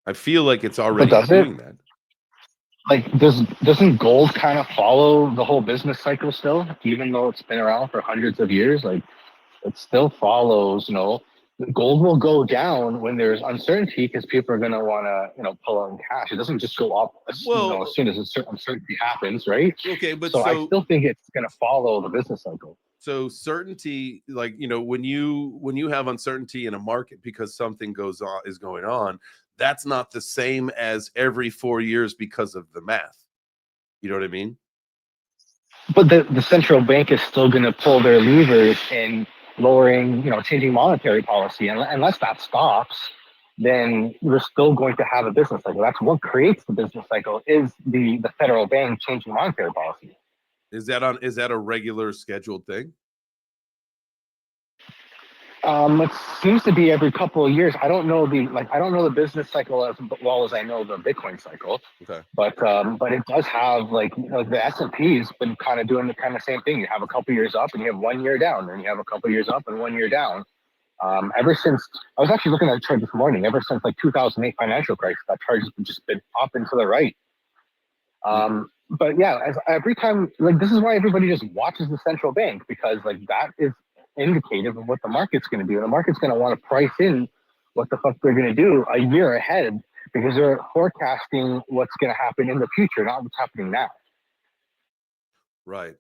I feel like it's already doing that.
like, doesn't gold kind of follow the whole business cycle still, even though it's been around for hundreds of years? Like, it still follows, gold will go down when there's uncertainty because people are going to want to, pull out cash. It doesn't just go up, as soon as uncertainty happens, right?
Okay, but
so I still think it's going to follow the business cycle.
So certainty, like, when you have uncertainty in a market because something is going on, that's not the same as every 4 years because of the math. You know what I mean?
But the central bank is still going to pull their levers in lowering, changing monetary policy. And unless that stops, then we're still going to have a business cycle. That's what creates the business cycle, is the federal bank changing monetary policy.
Is that a regular scheduled thing?
It seems to be every couple of years. I don't know the business cycle as well as I know the Bitcoin cycle.
Okay.
But it does have the S&P's been kind of doing the kind of same thing. You have a couple years up and you have 1 year down, and you have a couple years up and 1 year down. Ever since I was actually looking at the chart this morning, ever since 2008 financial crisis, that chart has just been up and to the right. But yeah, every time, this is why everybody just watches the central bank, because that is indicative of what the market's going to do. And the market's going to want to price in what the fuck they're going to do a year ahead, because they're forecasting what's going to happen in the future, not what's happening now.
Right.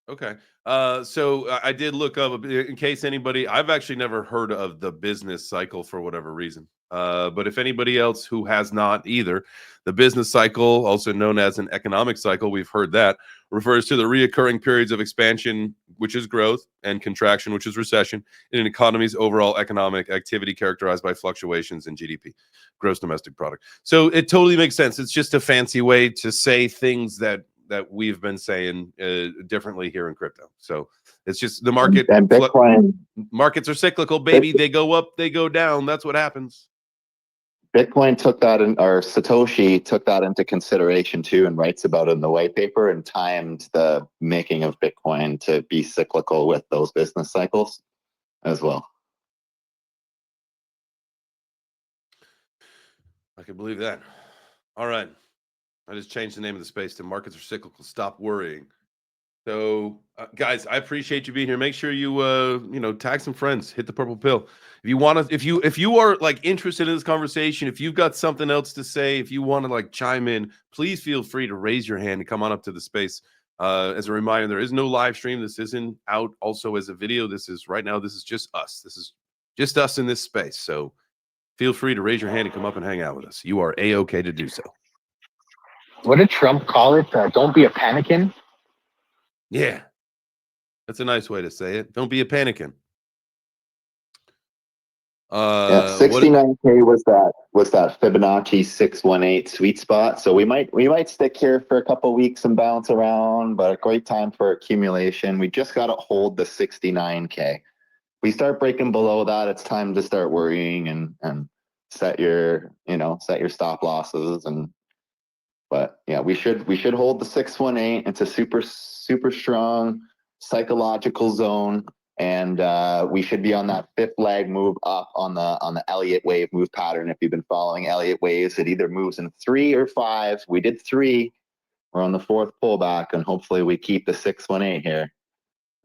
Okay. So I did look up, in case anybody, I've actually never heard of the business cycle for whatever reason. But if anybody else who has not either, the business cycle, also known as an economic cycle, we've heard that, refers to the reoccurring periods of expansion, which is growth, and contraction, which is recession, in an economy's overall economic activity characterized by fluctuations in GDP, gross domestic product. So it totally makes sense. It's just a fancy way to say things that we've been saying differently here in crypto. So it's just the market.
And Bitcoin.
Markets are cyclical, baby. They go up, they go down. That's what happens.
Bitcoin took that or Satoshi took that into consideration too, and writes about it in the white paper, and timed the making of Bitcoin to be cyclical with those business cycles as well.
I can believe that. All right. I just changed the name of the space to Markets Are Cyclical. Stop worrying. So, guys, I appreciate you being here. Make sure you, tag some friends, hit the purple pill. If you want to, if you are interested in this conversation, if you've got something else to say, if you want to chime in, please feel free to raise your hand and come on up to the space. As a reminder, there is no live stream. This isn't out also as a video. This is just us. This is just us in this space. So feel free to raise your hand and come up and hang out with us. You are A-OK to do so.
What did Trump call it? Don't be a panicking.
Yeah, that's a nice way to say it. Don't be a panicking.
69K was that Fibonacci 618 sweet spot. So we might stick here for a couple of weeks and bounce around, but a great time for accumulation. We just got to hold the 69K. We start breaking below that, it's time to start worrying and set your stop losses. But yeah, we should hold the 618. It's a super strong psychological zone, and we should be on that fifth leg move up on the Elliott wave move pattern. If you've been following Elliott waves, it either moves in 3 or 5. We did 3. We're on the 4th pullback, and hopefully we keep the 618 here,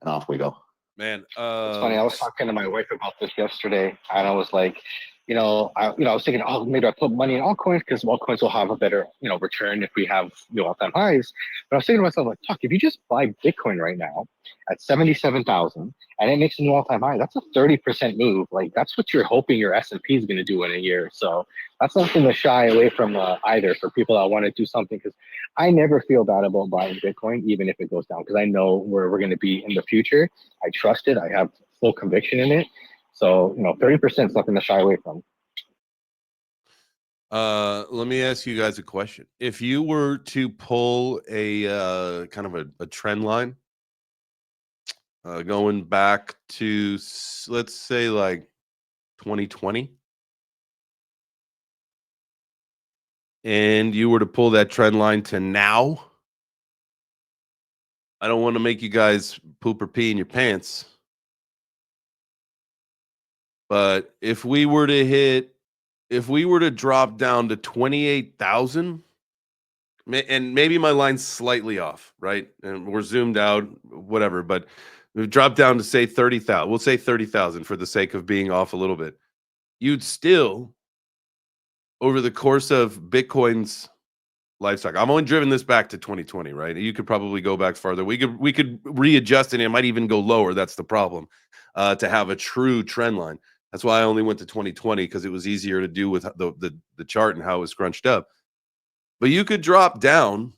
and off we go.
Man,
it's funny. I was talking to my wife about this yesterday, and I was like, I was thinking, oh, maybe I put money in altcoins because altcoins will have a better, return if we have all-time highs. But I was thinking to myself, fuck, if you just buy Bitcoin right now at 77,000 and it makes a new all-time high, that's a 30% move. That's what you're hoping your S&P is going to do in a year. So that's something to shy away from either, for people that want to do something, because I never feel bad about buying Bitcoin, even if it goes down, because I know where we're going to be in the future. I trust it. I have full conviction in it. So, 30% is nothing to shy away from.
Let me ask you guys a question. If you were to pull a kind of a trend line, going back to, let's say, 2020, and you were to pull that trend line to now, I don't want to make you guys poop or pee in your pants, but if we were to drop down to 28,000, And maybe my line's slightly off, right? And we're zoomed out, whatever, but we've dropped down to say 30,000. We'll say 30,000 for the sake of being off a little bit. You'd still, over the course of Bitcoin's life cycle, I'm only driven this back to 2020, right? You could probably go back farther. We could readjust it. It might even go lower. That's the problem, to have a true trend line. That's why I only went to 2020, because it was easier to do with the chart and how it was scrunched up. But you could drop down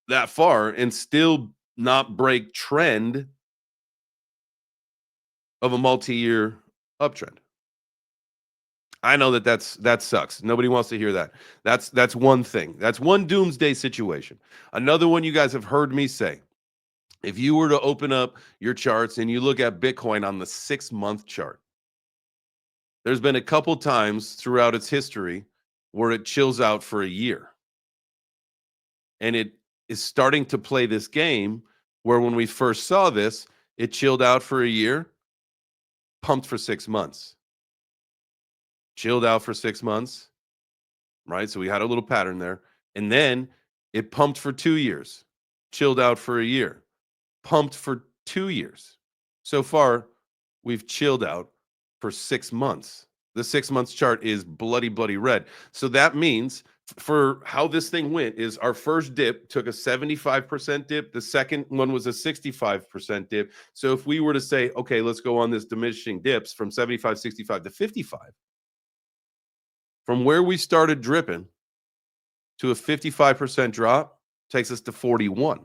that far and still not break trend of a multi-year uptrend. I know that sucks. Nobody wants to hear that. That's one thing. That's one doomsday situation. Another one you guys have heard me say. If you were to open up your charts and you look at Bitcoin on the 6-month chart, there's been a couple times throughout its history where it chills out for a year. And it is starting to play this game where when we first saw this, it chilled out for a year, pumped for 6 months. Chilled out for 6 months, right? So we had a little pattern there. And then it pumped for 2 years, chilled out for a year, pumped for 2 years. So far, we've chilled out for 6 months. The 6 months chart is bloody red. So that means, for how this thing went, is our first dip took a 75% dip. The second one was a 65% dip. So if we were to say, okay, let's go on this diminishing dips from 75, 65 to 55, from where we started dripping to a 55% drop takes us to 41.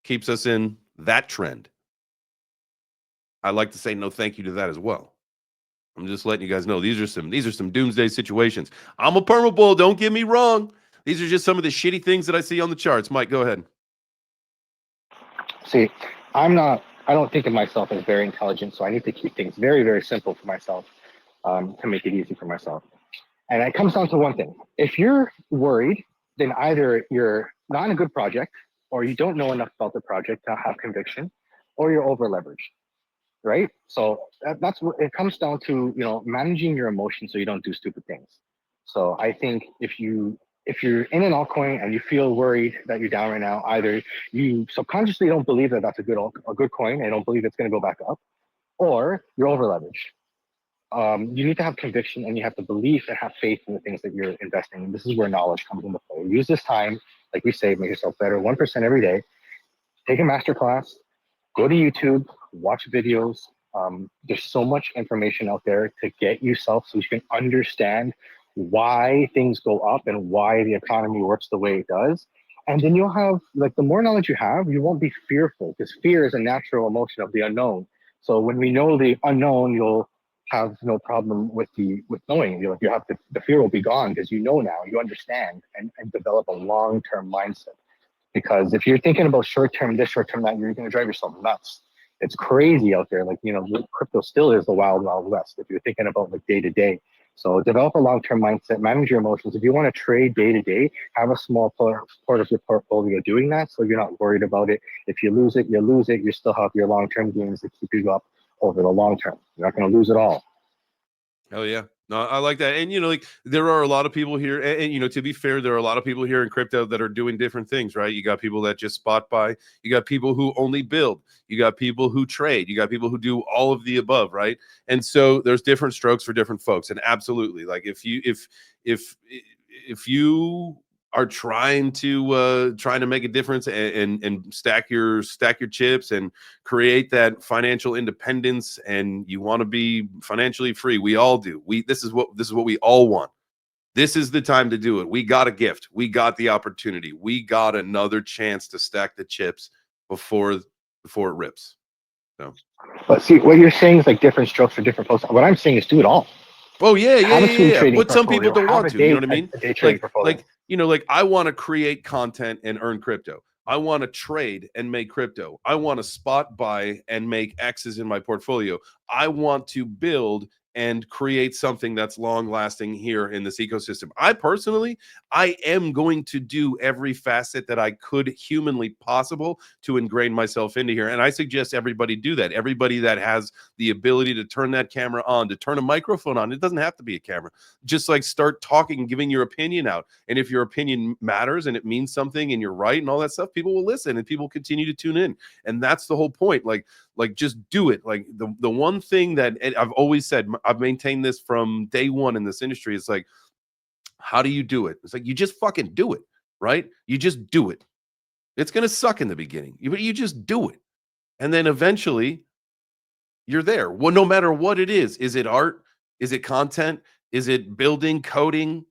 Keeps us in that trend. I like to say no thank you to that as well. I'm just letting you guys know these are some doomsday situations. I'm a perma bull, don't get me wrong. These are just some of the shitty things that I see on the charts. Mike, go ahead.
See, I don't think of myself as very intelligent, so I need to keep things very, very simple for myself, to make it easy for myself. And it comes down to one thing. If you're worried, then either you're not in a good project, or you don't know enough about the project to have conviction, or you're over leveraged, right? So that's what it comes down to, managing your emotions so you don't do stupid things. So I think if you're in an altcoin and you feel worried that you're down right now, either you subconsciously don't believe that that's a good coin and don't believe it's going to go back up, or you're over leveraged. You need to have conviction, and you have to believe and have faith in the things that you're investing in. This is where knowledge comes into play. Use this time, like we say, make yourself better 1% every day. Take a masterclass, go to YouTube, watch videos. There's so much information out there to get yourself so you can understand why things go up and why the economy works the way it does. And then you'll have, the more knowledge you have, you won't be fearful, because fear is a natural emotion of the unknown. So when we know the unknown, you'll have no problem with knowing. The fear will be gone, because now, you understand, and develop a long-term mindset. Because if you're thinking about short-term this, short-term that, you're going to drive yourself nuts. It's crazy out there. Crypto still is the wild, wild west if you're thinking about day to day. So develop a long-term mindset, manage your emotions. If you want to trade day to day, have a small part of your portfolio doing that, so you're not worried about it. If you lose it, you lose it. You still have your long-term gains that keep you up over the long term. You're not going to lose it all.
Oh yeah. No, I like that. And there are a lot of people here, and to be fair, there are a lot of people here in crypto that are doing different things, right? You got people that just spot buy, you got people who only build, you got people who trade, you got people who do all of the above, right? And so there's different strokes for different folks. And absolutely, if you are trying to make a difference and stack your chips and create that financial independence, and you want to be financially free, we all do. This is what we all want. This is the time to do it. We got a gift. We got the opportunity. We got another chance to stack the chips before it rips. So,
but see, what you're saying is different strokes for different folks. What I'm saying is do it all.
Oh yeah. But some people don't want to. You know what I mean?
A day trading portfolio.
I want to create content and earn crypto. I want to trade and make crypto. I want to spot buy and make X's in my portfolio. I want to build and create something that's long lasting here in this ecosystem. I am going to do every facet that I could humanly possible to ingrain myself into here. And I suggest everybody do that. Everybody that has the ability to turn that camera on, to turn a microphone on, it doesn't have to be a camera. Just like start talking and giving your opinion out. And if your opinion matters and it means something and you're right and all that stuff, people will listen and people continue to tune in. And that's the whole point. Like just do it. Like the one thing that I've always said, I've maintained this from day one in this industry. It's like, how do you do it? It's like, you just fucking do it, right? You just do it. It's going to suck in the beginning, but you just do it. And then eventually you're there. Well, no matter what it is it art? Is it content? Is it building, coding,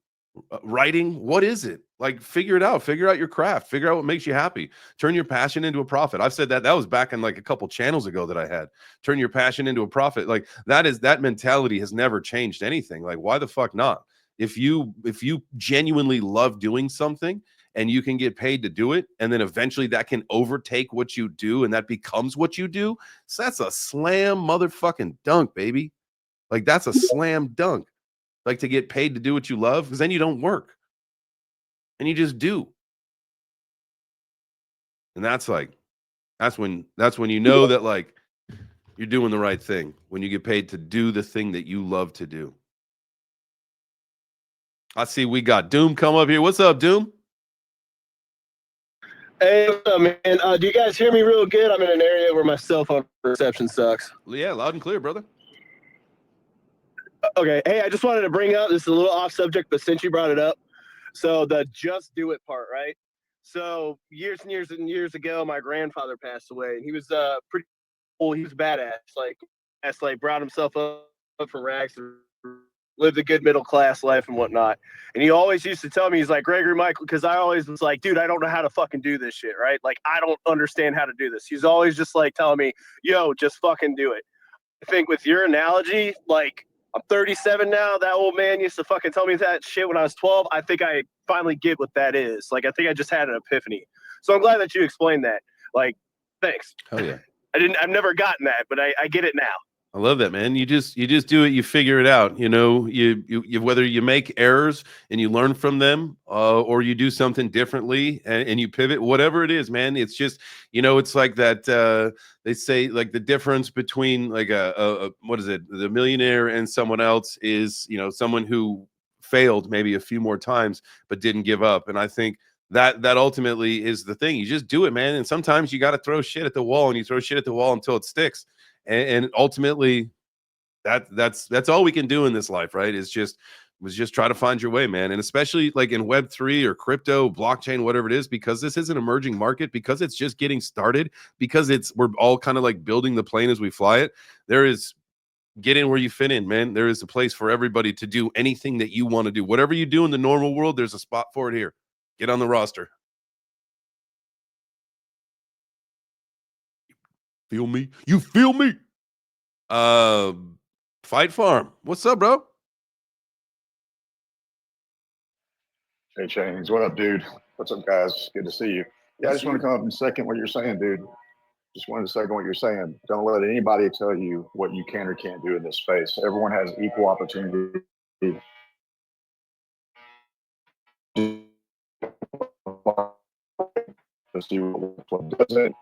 writing? What is it? Like, figure it out. Figure out your craft. Figure out what makes you happy. Turn your passion into a profit. I've said that was back in like a couple channels ago that I had. Turn your passion into a profit. Like, that mentality has never changed anything. Like, why the fuck not? If you genuinely love doing something and you can get paid to do it, and then eventually that can overtake what you do and that becomes what you do, so that's a slam motherfucking dunk, baby. Like, that's a slam dunk. Like, to get paid to do what you love, because then you don't work and you just do. And that's when you know that, like, you're doing the right thing, when you get paid to do the thing that you love to do. I see we got Doom come up here. What's up, Doom?
Hey, what's up, man? Do you guys hear me real good? I'm in an area where my cell phone reception sucks.
Yeah, loud and clear, brother.
Okay. Hey, I just wanted to bring up, this is a little off subject, but since you brought it up, so the just do it part, right? So years and years and years ago, my grandfather passed away, and he was pretty cool. He was badass, like brought himself up from rags and lived a good middle class life and whatnot. And he always used to tell me, he's like, Gregory Michael, because I always was like, dude, I don't know how to fucking do this shit, right? Like, I don't understand how to do this. He's always just like telling me, yo, just fucking do it. I think with your analogy, like, I'm 37 now. That old man used to fucking tell me that shit when I was 12. I think I finally get what that is. Like, I think I just had an epiphany. So I'm glad that you explained that. Like, thanks.
Hell yeah.
I've never gotten that, but I get it now.
I love that, man. You just do it. You figure it out. You know, you whether you make errors and you learn from them, or you do something differently and you pivot, whatever it is, man. It's just, you know, it's like that. They say, like, the difference between like a what is it? The millionaire and someone else is, you know, someone who failed maybe a few more times but didn't give up. And I think that ultimately is the thing. You just do it, man. And sometimes you got to throw shit at the wall, and you throw shit at the wall until it sticks. And ultimately, that's all we can do in this life, right? Is just try to find your way, man. And especially like in Web3 or crypto, blockchain, whatever it is, because this is an emerging market, because it's just getting started, because we're all kind of like building the plane as we fly it. There is, get in where you fit in, man. There is a place for everybody to do anything that you want to do. Whatever you do in the normal world, there's a spot for it here. Get on the roster. Feel me? You feel me? Fight Farm. What's up, bro?
JChains, what up, dude? What's up, guys? Good to see you. Yeah, I just want to come up and second what you're saying, dude. Just wanted to second what you're saying. Don't let anybody tell you what you can or can't do in this space. Everyone has equal opportunity. To see what doesn't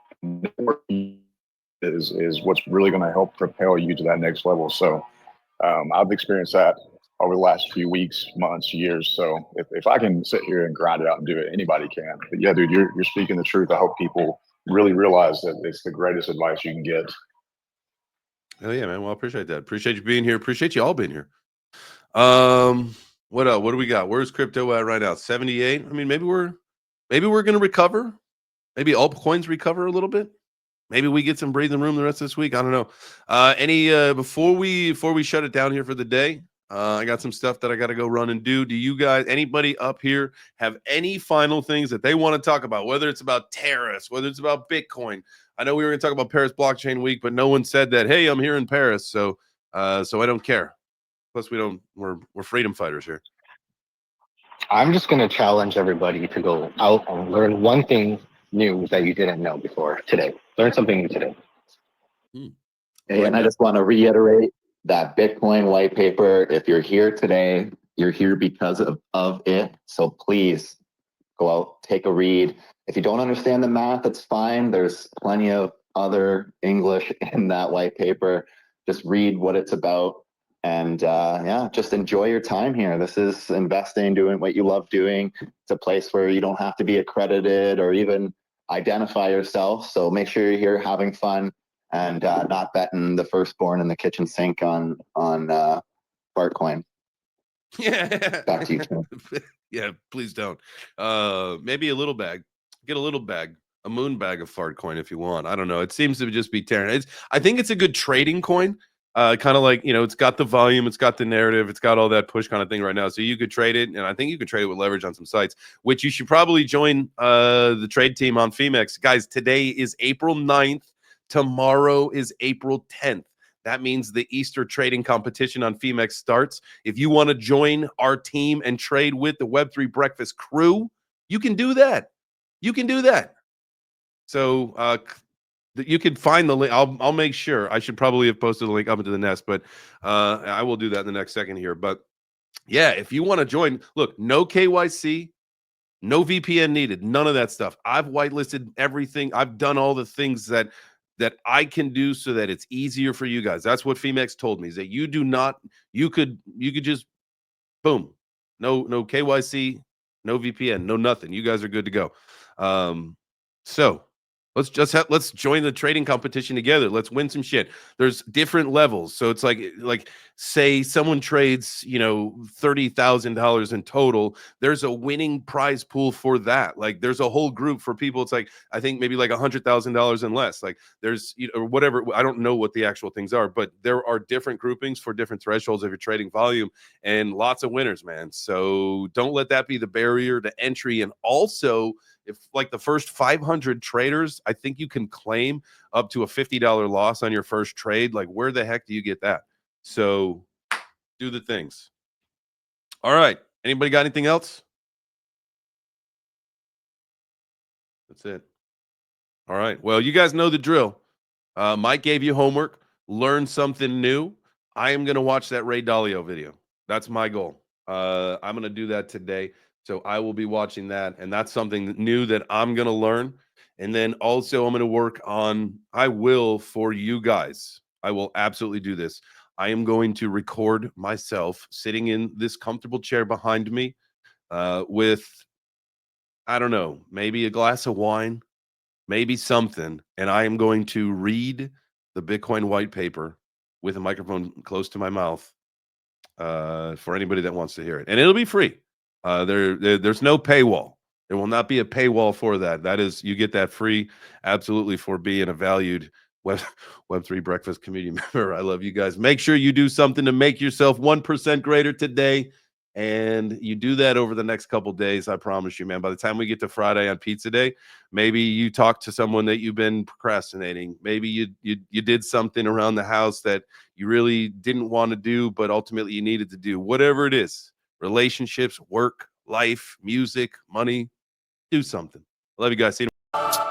is what's really going to help propel you to that next level. So I've experienced that over the last few weeks, months, years. So if I can sit here and grind it out and do it, anybody can. But yeah, dude, you're speaking the truth. I hope people really realize that it's the greatest advice you can get.
Oh yeah, man. Well, I appreciate that. Appreciate you being here. Appreciate you all being here. What else? What do we got? Where's crypto at right now? 78. I mean, maybe we're gonna recover. Maybe altcoins recover a little bit. Maybe we get some breathing room the rest of this week. I don't know. Before we shut it down here for the day, I got some stuff that I got to go run and do. Do you guys, anybody up here, have any final things that they want to talk about? Whether it's about tariffs, whether it's about Bitcoin. I know we were going to talk about Paris Blockchain Week, but no one said that. Hey, I'm here in Paris, so I don't care. Plus, we're freedom fighters here.
I'm just going to challenge everybody to go out and learn one thing new that you didn't know before today. Learn something new today.
Hey, and I just want to reiterate that Bitcoin white paper. If you're here today, you're here because of it. So please go out, take a read. If you don't understand the math, it's fine. There's plenty of other English in that white paper. Just read what it's about. And yeah, just enjoy your time here. This is investing, doing what you love doing. It's a place where you don't have to be accredited or even identify yourself. So make sure you're here having fun and not betting the firstborn in the kitchen sink on Altcoin.
Yeah.
Back to you, Tim.
Yeah, please don't. Maybe a little bag. Get a little bag, a moon bag of fart coin if you want. I don't know. It seems to just be tearing. I think it's a good trading coin. Kind of like, you know, it's got the volume, it's got the narrative, it's got all that push kind of thing right now. So you could trade it, and I think you could trade it with leverage on some sites, which you should probably join the trade team on Femex. Guys, today is April 9th. Tomorrow is April 10th. That means the Easter trading competition on Femex starts. If you want to join our team and trade with the Web3 Breakfast crew, you can do that. You can do that. So you can find the link. I'll make sure. I should probably have posted the link up into the nest, but I will do that in the next second here. But yeah, if you want to join, look, no KYC, no VPN needed, none of that stuff. I've whitelisted everything. I've done all the things that I can do so that it's easier for you guys. That's what Femex told me, is that you could just boom, no KYC, no VPN, no nothing. You guys are good to go. So let's join the trading competition together. Let's win some shit. There's different levels. So it's like say someone trades, you know, $30,000 in total. There's a winning prize pool for that. Like there's a whole group for people. It's like, I think maybe like $100,000 and less. Like there's, you know, whatever. I don't know what the actual things are, but there are different groupings for different thresholds of your trading volume and lots of winners, man. So don't let that be the barrier to entry. And also, if like the first 500 traders, I think you can claim up to a $50 loss on your first trade. Like, where the heck do you get that? So do the things. All right. Anybody got anything else? That's it. All right. Well, you guys know the drill. Mike gave you homework. Learn something new. I am going to watch that Ray Dalio video. That's my goal. I'm going to do that today. So I will be watching that, and that's something new that I'm going to learn. And then also I'm going to work on, I will, for you guys, I will absolutely do this. I am going to record myself sitting in this comfortable chair behind me with, I don't know, maybe a glass of wine, maybe something. And I am going to read the Bitcoin white paper with a microphone close to my mouth for anybody that wants to hear it. And it'll be free. There's no paywall. There will not be a paywall for that. That is, you get that free, absolutely, for being a valued Web3 Breakfast community member. I love you guys. Make sure you do something to make yourself 1% greater today. And you do that over the next couple days. I promise you, man. By the time we get to Friday on Pizza Day, maybe you talk to someone that you've been procrastinating. Maybe you did something around the house that you really didn't want to do, but ultimately you needed to do. Whatever it is, relationships, work, life, music, money, do something. I love you guys. See you tomorrow.